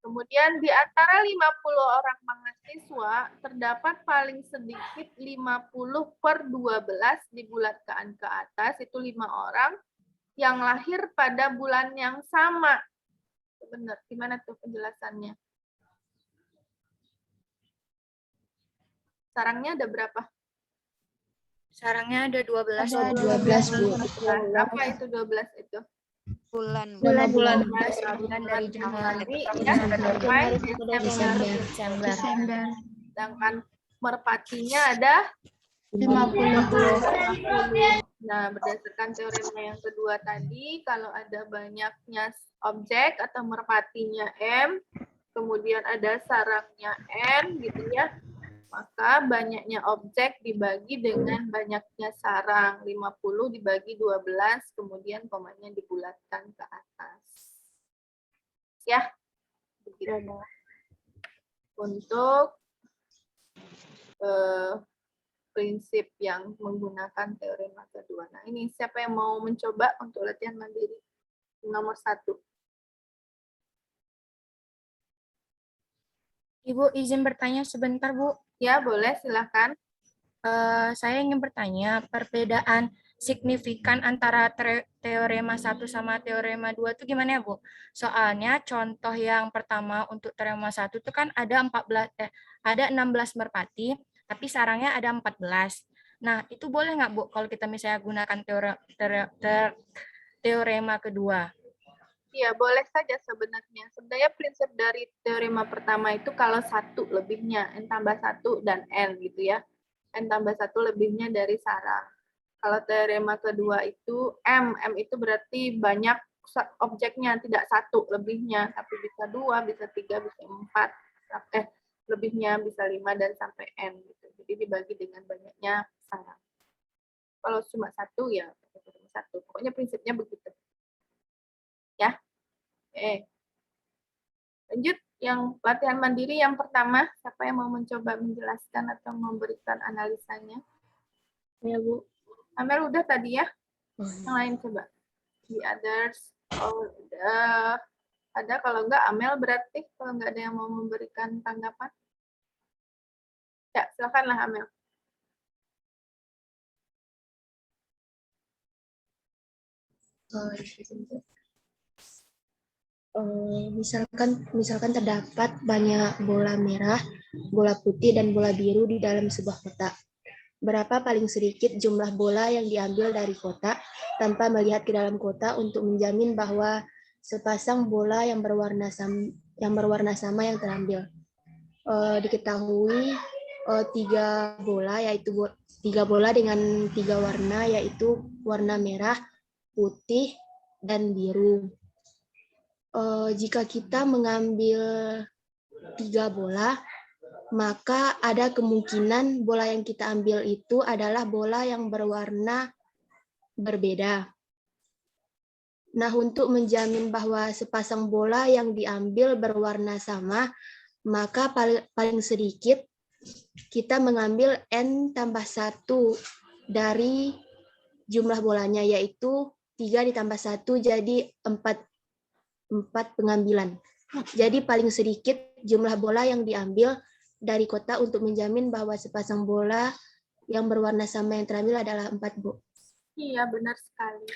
Kemudian di antara 50 orang mahasiswa, terdapat paling sedikit 50/12 dibulatkan ke atas, itu 5 orang yang lahir pada bulan yang sama. Benar, gimana tuh penjelasannya? Sarangnya ada berapa? Sarangnya ada 12. Ada 12, Bu. Apa itu 12 itu? Bulan. Bulan dari Januari ya sampai Desember. Sedangkan merpatinya ada 50. Nah, berdasarkan teorema yang kedua tadi, kalau ada banyaknya objek atau merpatinya M, kemudian ada sarangnya N gitu ya, maka banyaknya objek dibagi dengan banyaknya sarang. 50 dibagi 12, kemudian komanya dibulatkan ke atas. Ya, begitu. Untuk prinsip yang menggunakan teorema kedua. Nah, ini siapa yang mau mencoba untuk latihan mandiri? Nomor 1. Ibu izin bertanya sebentar, Bu. Ya, boleh, silakan. Saya ingin bertanya, perbedaan signifikan antara teorema 1 sama teorema 2 itu gimana ya, Bu? Soalnya contoh yang pertama untuk teorema 1 itu kan ada 16 merpati, tapi sarangnya ada 14. Nah, itu boleh nggak, Bu, kalau kita misalnya gunakan teorema kedua? Iya, boleh saja sebenarnya. Sebenarnya prinsip dari teorema pertama itu kalau 1 lebihnya, N tambah 1 dan N gitu ya. N tambah 1 lebihnya dari sarang. Kalau teorema kedua itu M itu berarti banyak objeknya, tidak 1 lebihnya, tapi bisa 2, bisa 3, bisa 4. Lebihnya bisa 5 dan sampai N gitu. Jadi dibagi dengan banyaknya sarang. Kalau cuma 1 ya 1. Pokoknya prinsipnya begitu. Ya. Oke. Lanjut yang latihan mandiri yang pertama, siapa yang mau mencoba menjelaskan atau memberikan analisanya? Ya, Bu. Amel udah tadi ya? Yang lain coba. The others. Oh, ada, kalau enggak Amel berarti, kalau enggak ada yang mau memberikan tanggapan. Ya, silakanlah Amel. Misalkan terdapat banyak bola merah, bola putih, dan bola biru di dalam sebuah kotak. Berapa paling sedikit jumlah bola yang diambil dari kotak tanpa melihat ke dalam kotak untuk menjamin bahwa sepasang bola yang berwarna sama yang terambil. Diketahui tiga bola dengan tiga warna, yaitu warna merah, putih, dan biru. Jika kita mengambil tiga bola, maka ada kemungkinan bola yang kita ambil itu adalah bola yang berwarna berbeda. Nah, untuk menjamin bahwa sepasang bola yang diambil berwarna sama, maka paling sedikit kita mengambil N tambah 1 dari jumlah bolanya, yaitu 3 ditambah 1 jadi 4 pengambilan. Jadi paling sedikit jumlah bola yang diambil dari kotak untuk menjamin bahwa sepasang bola yang berwarna sama yang terambil adalah 4, Bu. Iya, benar sekali.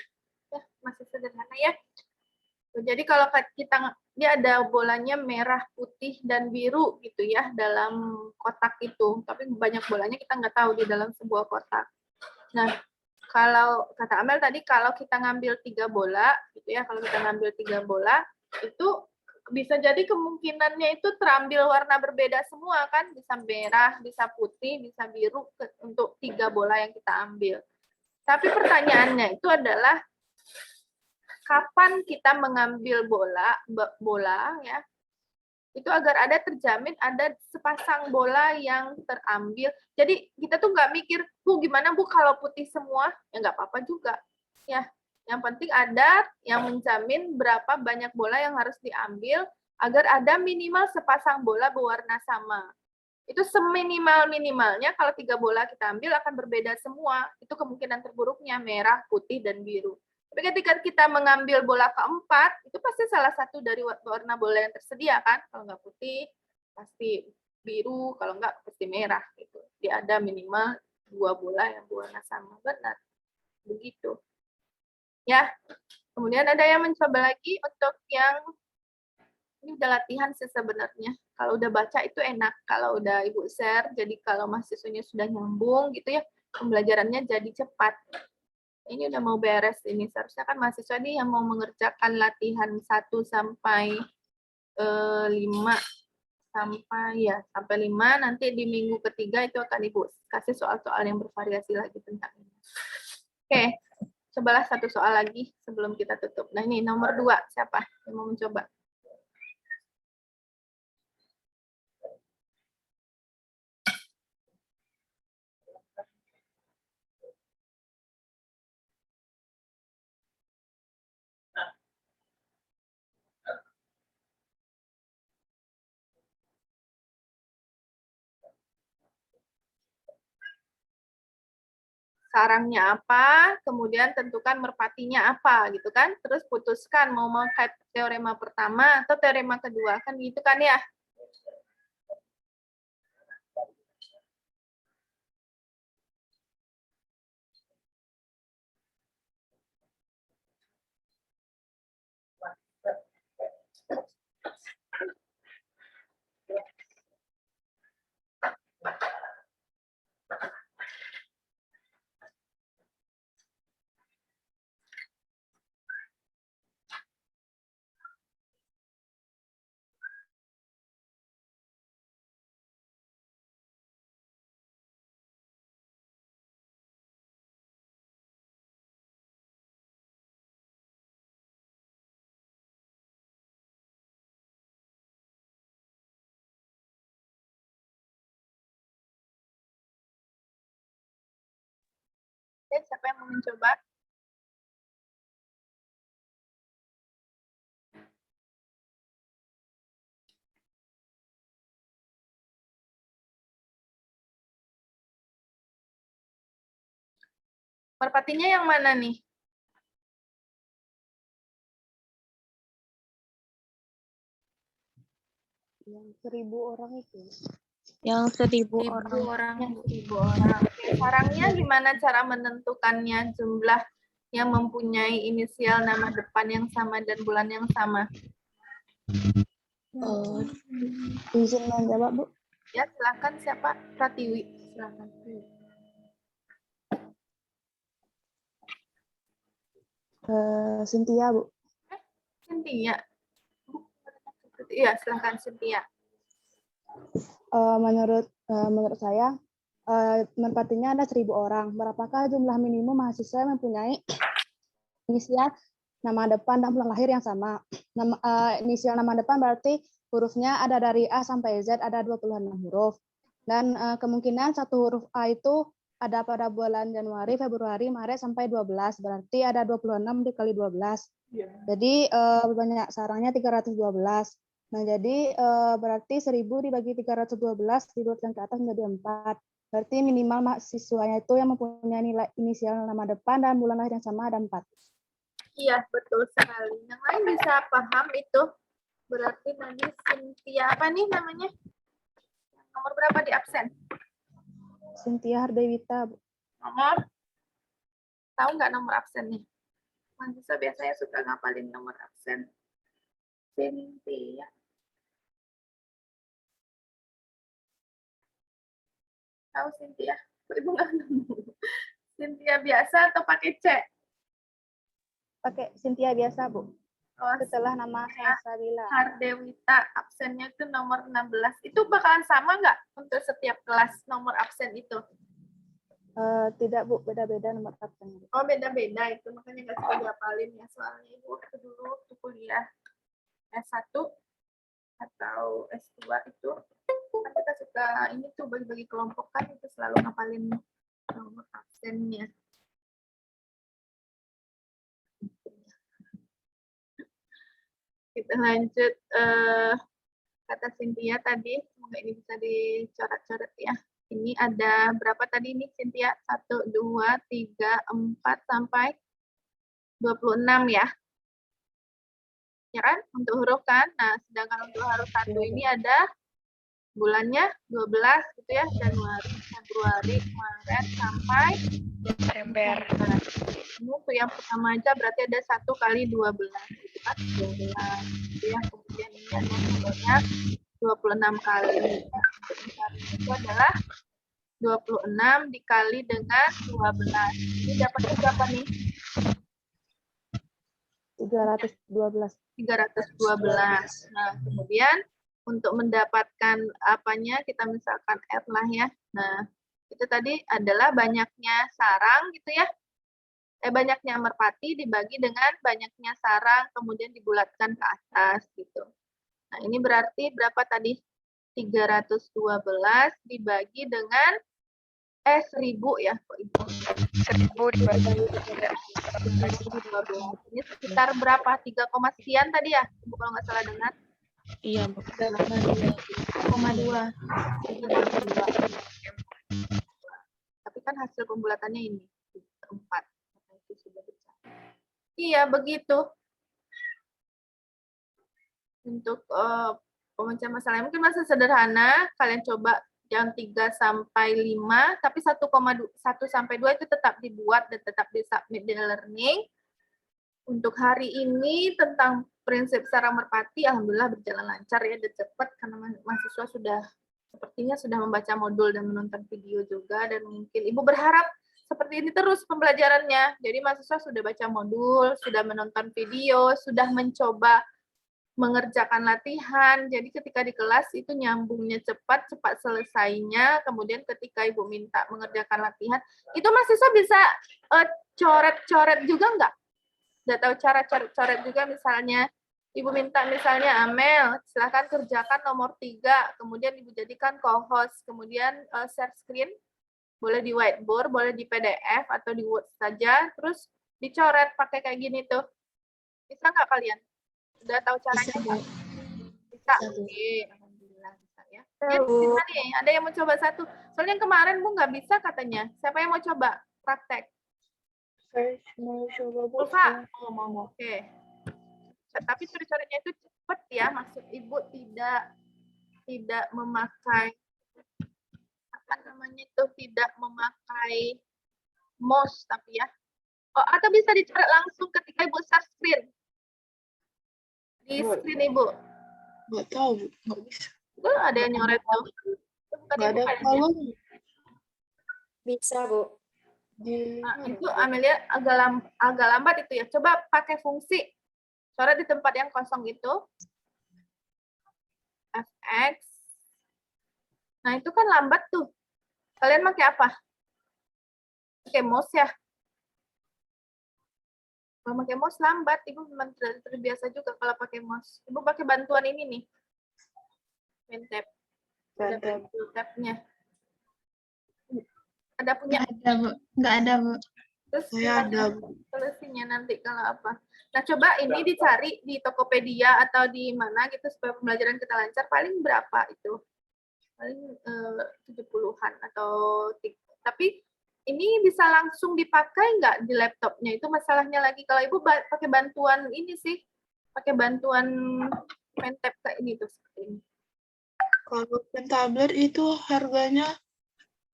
Ya, masih sederhana ya. Jadi kalau dia ada bolanya merah, putih, dan biru gitu ya dalam kotak itu. Tapi banyak bolanya kita nggak tahu di dalam sebuah kotak. Nah, kalau kata Amel tadi kalau kita ngambil 3 bola gitu ya, kalau kita ngambil 3 bola itu bisa jadi kemungkinannya itu terambil warna berbeda semua kan, bisa merah, bisa putih, bisa biru untuk 3 bola yang kita ambil. Tapi pertanyaannya itu adalah kapan kita mengambil bola ya, itu agar terjamin ada sepasang bola yang terambil. Jadi kita tuh nggak mikir, Bu gimana Bu kalau putih semua? Ya nggak apa-apa juga. Ya, yang penting ada yang menjamin berapa banyak bola yang harus diambil agar ada minimal sepasang bola berwarna sama. Itu seminimal-minimalnya kalau 3 bola kita ambil akan berbeda semua. Itu kemungkinan terburuknya merah, putih, dan biru. Tapi ketika kita mengambil bola keempat, itu pasti salah satu dari warna bola yang tersedia kan. Kalau nggak putih, pasti biru. Kalau nggak, pasti merah. Gitu. Dia ada minimal 2 bola yang berwarna sama. Benar. Begitu. Ya. Kemudian ada yang mencoba lagi untuk yang ini udah latihan sih sebenarnya. Kalau udah baca itu enak. Kalau udah Ibu share, jadi kalau mahasiswanya sudah nyambung gitu ya, pembelajarannya jadi cepat. Ini udah mau beres ini. Seharusnya kan mahasiswa ini yang mau mengerjakan latihan 1 sampai 5 sampai 5, nanti di minggu ketiga itu akan Ibu kasih soal-soal yang bervariasi lagi tentang ini. Oke, cobalah 1 soal lagi sebelum kita tutup. Nah ini nomor 2, siapa yang mau mencoba? Sarangnya apa, kemudian tentukan merpatinya apa, gitu kan. Terus putuskan mau memakai teorema pertama atau teorema kedua, kan gitu kan ya. Oke, siapa yang mau mencoba? Merpatinya yang mana nih? Yang 1000 orang itu. Yang 1000 orang. Yang 1000 orang. Oke, sarangnya gimana cara menentukannya jumlah yang mempunyai inisial nama depan yang sama dan bulan yang sama? Izin menjawab, Bu. Ya, silakan siapa? Pratiwi, silakan. Cynthia, Bu. Cynthia. Iya, silahkan Cynthia. Menurut saya merpatinya ada 1.000 orang. Berapakah jumlah minimum mahasiswa yang mempunyai inisial nama depan dan bulan lahir yang sama? Inisial nama depan berarti hurufnya ada dari A sampai Z, ada 26 huruf. Dan kemungkinan satu huruf A itu ada pada bulan Januari, Februari, Maret sampai 12. Berarti ada 26 dikali 12. Jadi banyak sarangnya 312. Nah, jadi berarti 1.000 dibagi 312 dibulatkan ke atas menjadi 4. Berarti minimal mahasiswanya itu yang mempunyai nilai inisial nama depan dan bulan lahir yang sama ada 4. Iya, betul sekali. Yang lain bisa paham itu. Berarti tadi Cynthia, apa nih namanya? Nomor berapa di absen? Cynthia Hardewita. Nomor? Tahu nggak nomor absennya? Mahasiswa biasanya suka ngapalin nomor absen. Cynthia. Tahu Cynthia? Ibu nggak nemu. Cynthia biasa atau pakai C? Pakai Cynthia biasa, Bu. Oh, setelah nama saya Sabila. Hardewita, absennya itu nomor 16. Itu bakalan sama nggak untuk setiap kelas nomor absen itu? Tidak, Bu. Beda-beda nomor absen. Oh, beda-beda itu. Makanya nggak suka diapalin ya. Soalnya Ibu waktu dulu waktu kuliah S1 atau S2 itu kan kita suka ini tuh bagi-bagi kelompok kan itu selalu ngapalin nomor absennya. Kita lanjut kata Cynthia tadi, semoga ini bisa dicoret-coret ya. Ini ada berapa tadi nih Cynthia? 1, 2, 3, 4 sampai 26 ya. Ya kan? Untuk huruf kan. Nah, sedangkan untuk huruf 1 ini ada bulannya 12 gitu ya. Januari, Februari, Maret sampai Desember. Ini untuk yang pertama aja berarti ada 1 kali 12 gitu kan. 12 gitu ya. Kemudian ini ada nomornya 26 kali. Nah, untuk mencari itu adalah 26 dikali dengan 12. Ini dapatnya berapa nih? 312. 312. Nah, kemudian untuk mendapatkan apanya kita misalkan R lah ya. Nah, itu tadi adalah banyaknya sarang gitu ya. Banyaknya merpati dibagi dengan banyaknya sarang kemudian dibulatkan ke atas gitu. Nah, ini berarti berapa tadi? 312 dibagi dengan 1.000 ya, Kok Ibu. 1.000 dibagi 312. Ini sekitar berapa? 3, sekian tadi ya, Ibu kalau nggak salah dengar. Iya, Bu. 3,2. Tapi kan hasil pembulatannya ini 4. Iya, begitu. Untuk pemecahan masalahnya mungkin masih sederhana, kalian coba yang 3 sampai 5, tapi 1,1 sampai 2 itu tetap dibuat dan tetap disubmit di learning. Untuk hari ini tentang prinsip sarang merpati, alhamdulillah berjalan lancar ya, dan cepat karena mahasiswa sepertinya sudah membaca modul dan menonton video juga, dan mungkin Ibu berharap seperti ini terus pembelajarannya. Jadi mahasiswa sudah baca modul, sudah menonton video, sudah mencoba mengerjakan latihan. Jadi ketika di kelas itu nyambungnya cepat selesainya. Kemudian ketika Ibu minta mengerjakan latihan, itu mahasiswa bisa coret-coret juga nggak? Udah tahu cara coret-coret juga, misalnya Ibu minta misalnya Amel, silahkan kerjakan nomor 3, kemudian Ibu jadikan co-host, kemudian share screen, boleh di whiteboard, boleh di PDF atau di Word saja, terus dicoret pakai kayak gini tuh. Bisa nggak kalian? Udah tahu caranya? Bisa. Oke, alhamdulillah bisa ya. Ya, bisa nih, ada yang mau coba satu. Soalnya yang kemarin Bu nggak bisa katanya. Siapa yang mau coba praktek? Saya mau coba, Bu. Ulfa? Oh, mau. Oke. Tapi coret-coretnya itu cepat ya. Maksud Ibu tidak memakai apa namanya itu, tidak memakai mouse tapi ya. Oh, atau bisa dicoret langsung ketika Ibu share screen. Di screen Ibu. Nggak tahu, Bu. Nggak bisa. Ada yang nyoret tuh. Nggak ada kolom. Bisa, Bu. Nah, itu Amelia agak lambat itu ya. Coba pakai fungsi Coret di tempat yang kosong itu. Fx. Nah, itu kan lambat tuh. Kalian pakai apa? Pakai mouse ya? Kalau pakai mouse lambat, Ibu memang terbiasa juga kalau pakai mouse. Ibu pakai bantuan ini nih. Pen-tab. Ada tab-nya. Ada punya? Nggak ada, Bu. Nggak ada, Bu. Terus Saya ada, Bu. solusinya nanti kalau apa. Nah, coba ini dicari di Tokopedia atau di mana gitu supaya pembelajaran kita lancar. Paling berapa itu? Paling 70-an atau tapi ini bisa langsung dipakai nggak di laptopnya? Itu masalahnya lagi. Kalau Ibu pakai bantuan ini sih, pakai bantuan pen-tab kayak ini tuh seperti ini. Kalau pen tablet itu harganya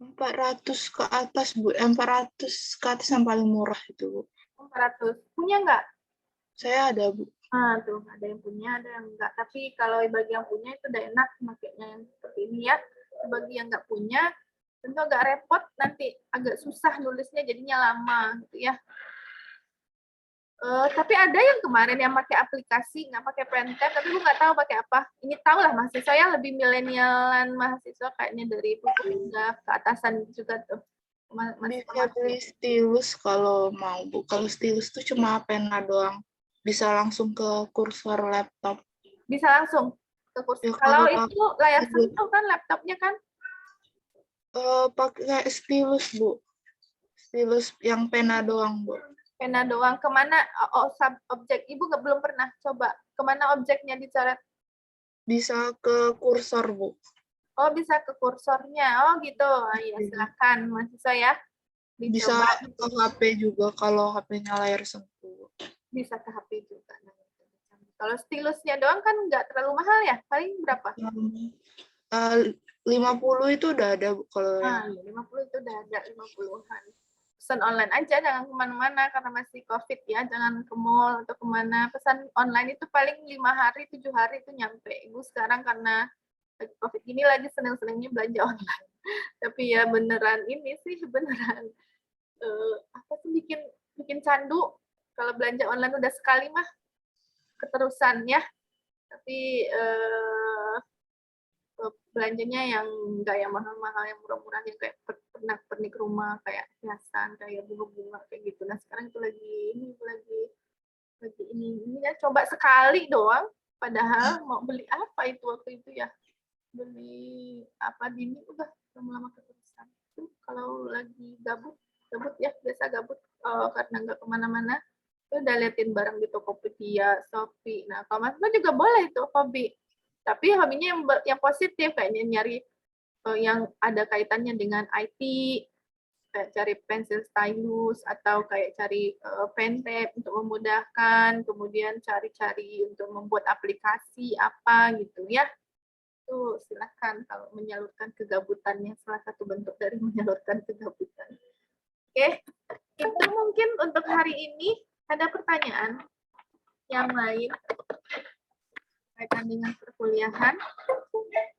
400 ke atas, Bu. 400 ke atas yang paling murah itu, Bu. 400. Punya nggak? Saya ada, Bu. Ah, tuh ada yang punya, ada yang enggak. Tapi kalau bagi yang punya itu udah enak makanya yang seperti ini ya. Bagi yang nggak punya, tentu agak repot, nanti agak susah nulisnya jadinya lama gitu ya. Tapi ada yang kemarin yang pakai aplikasi, nggak pakai pen-tab, tapi gue nggak tahu pakai apa. Ini tahu lah mahasiswa saya lebih milenialan mahasiswa kayaknya dari buku hingga ke atasan juga tuh. Bisa beli stylus kalau mau, Bu. Kalau stylus tuh cuma pena doang. Bisa langsung ke kursor laptop. Bisa langsung ke kursor. Ya, kalau kalau itu layar sentuh kan laptopnya kan? Pakai stylus, Bu. Stylus yang pena doang, Bu. Pena doang. Kemana objek? Ibu belum pernah coba. Kemana objeknya dicoret? Bisa ke kursor, Bu. Oh, bisa ke kursornya. Oh, gitu. Ya, silakan mahasiswa ya. Bisa ke HP juga kalau HP-nya layar sentuh. Bisa ke HP juga. Kalau stilusnya doang kan nggak terlalu mahal ya? Paling berapa? 50 itu udah ada, Bu. Kalau 50 itu udah ada, 50-an. Pesan online aja, jangan kemana-mana karena masih COVID ya. Jangan ke mall atau kemana. Pesan online itu paling 5 hari, 7 hari itu nyampe. Ibu sekarang karena COVID gini lagi seneng-senengnya belanja online. Tapi ya beneran ini sih, beneran apa sih bikin candu. Kalau belanja online udah sekali mah keterusan ya. Tapi belanjanya yang enggak yang mahal-mahal, yang murah-murah, yang kayak pernik rumah, kayak hiasan, kayak bunga-bunga kayak gitu. Nah sekarang itu lagi ini ya, coba sekali doang. Padahal mau beli apa itu waktu itu ya? Beli apa dini udah lama-lama keterusan. Itu kalau lagi gabut ya, biasa gabut karena nggak kemana-mana. Udah liatin barang di Tokopedia, Shopee. Nah, kalau Mas juga boleh itu hobi. Tapi hobinya yang positif, kayaknya nyari yang ada kaitannya dengan IT, kayak cari pensil stylus, atau kayak cari pen-tab untuk memudahkan, kemudian cari-cari untuk membuat aplikasi apa gitu ya. Itu silahkan kalau menyalurkan kegabutannya, salah satu bentuk dari menyalurkan kegabutan. Oke, itu mungkin untuk hari ini. Ada pertanyaan yang lain kaitan dengan perkuliahan?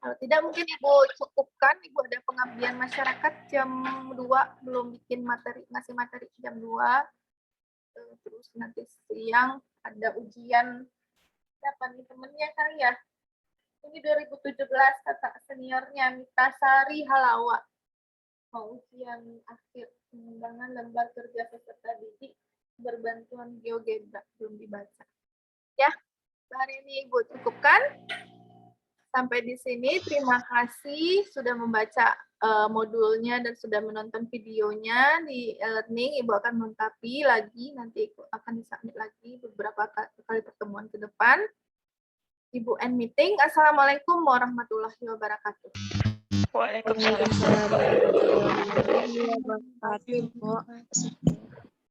Kalau tidak mungkin Ibu cukupkan. Ibu ada pengabdian masyarakat jam 2, belum bikin ngasih materi jam 2. Terus nanti siang ada ujian siapa nih temennya kali ya? Ini 2017 kata seniornya Mita Sari Halawa. Mau ujian akhir pengembangan lembar kerja peserta didik berbantuan GeoGebra, belum dibaca. Ya, hari ini Ibu cukupkan. Sampai di sini, terima kasih sudah membaca modulnya dan sudah menonton videonya di e-learning. Ibu akan melengkapi lagi, nanti akan disubmit lagi beberapa kali pertemuan ke depan. Ibu end meeting. Assalamualaikum warahmatullahi wabarakatuh. Waalaikumsalam warahmatullahi wabarakatuh.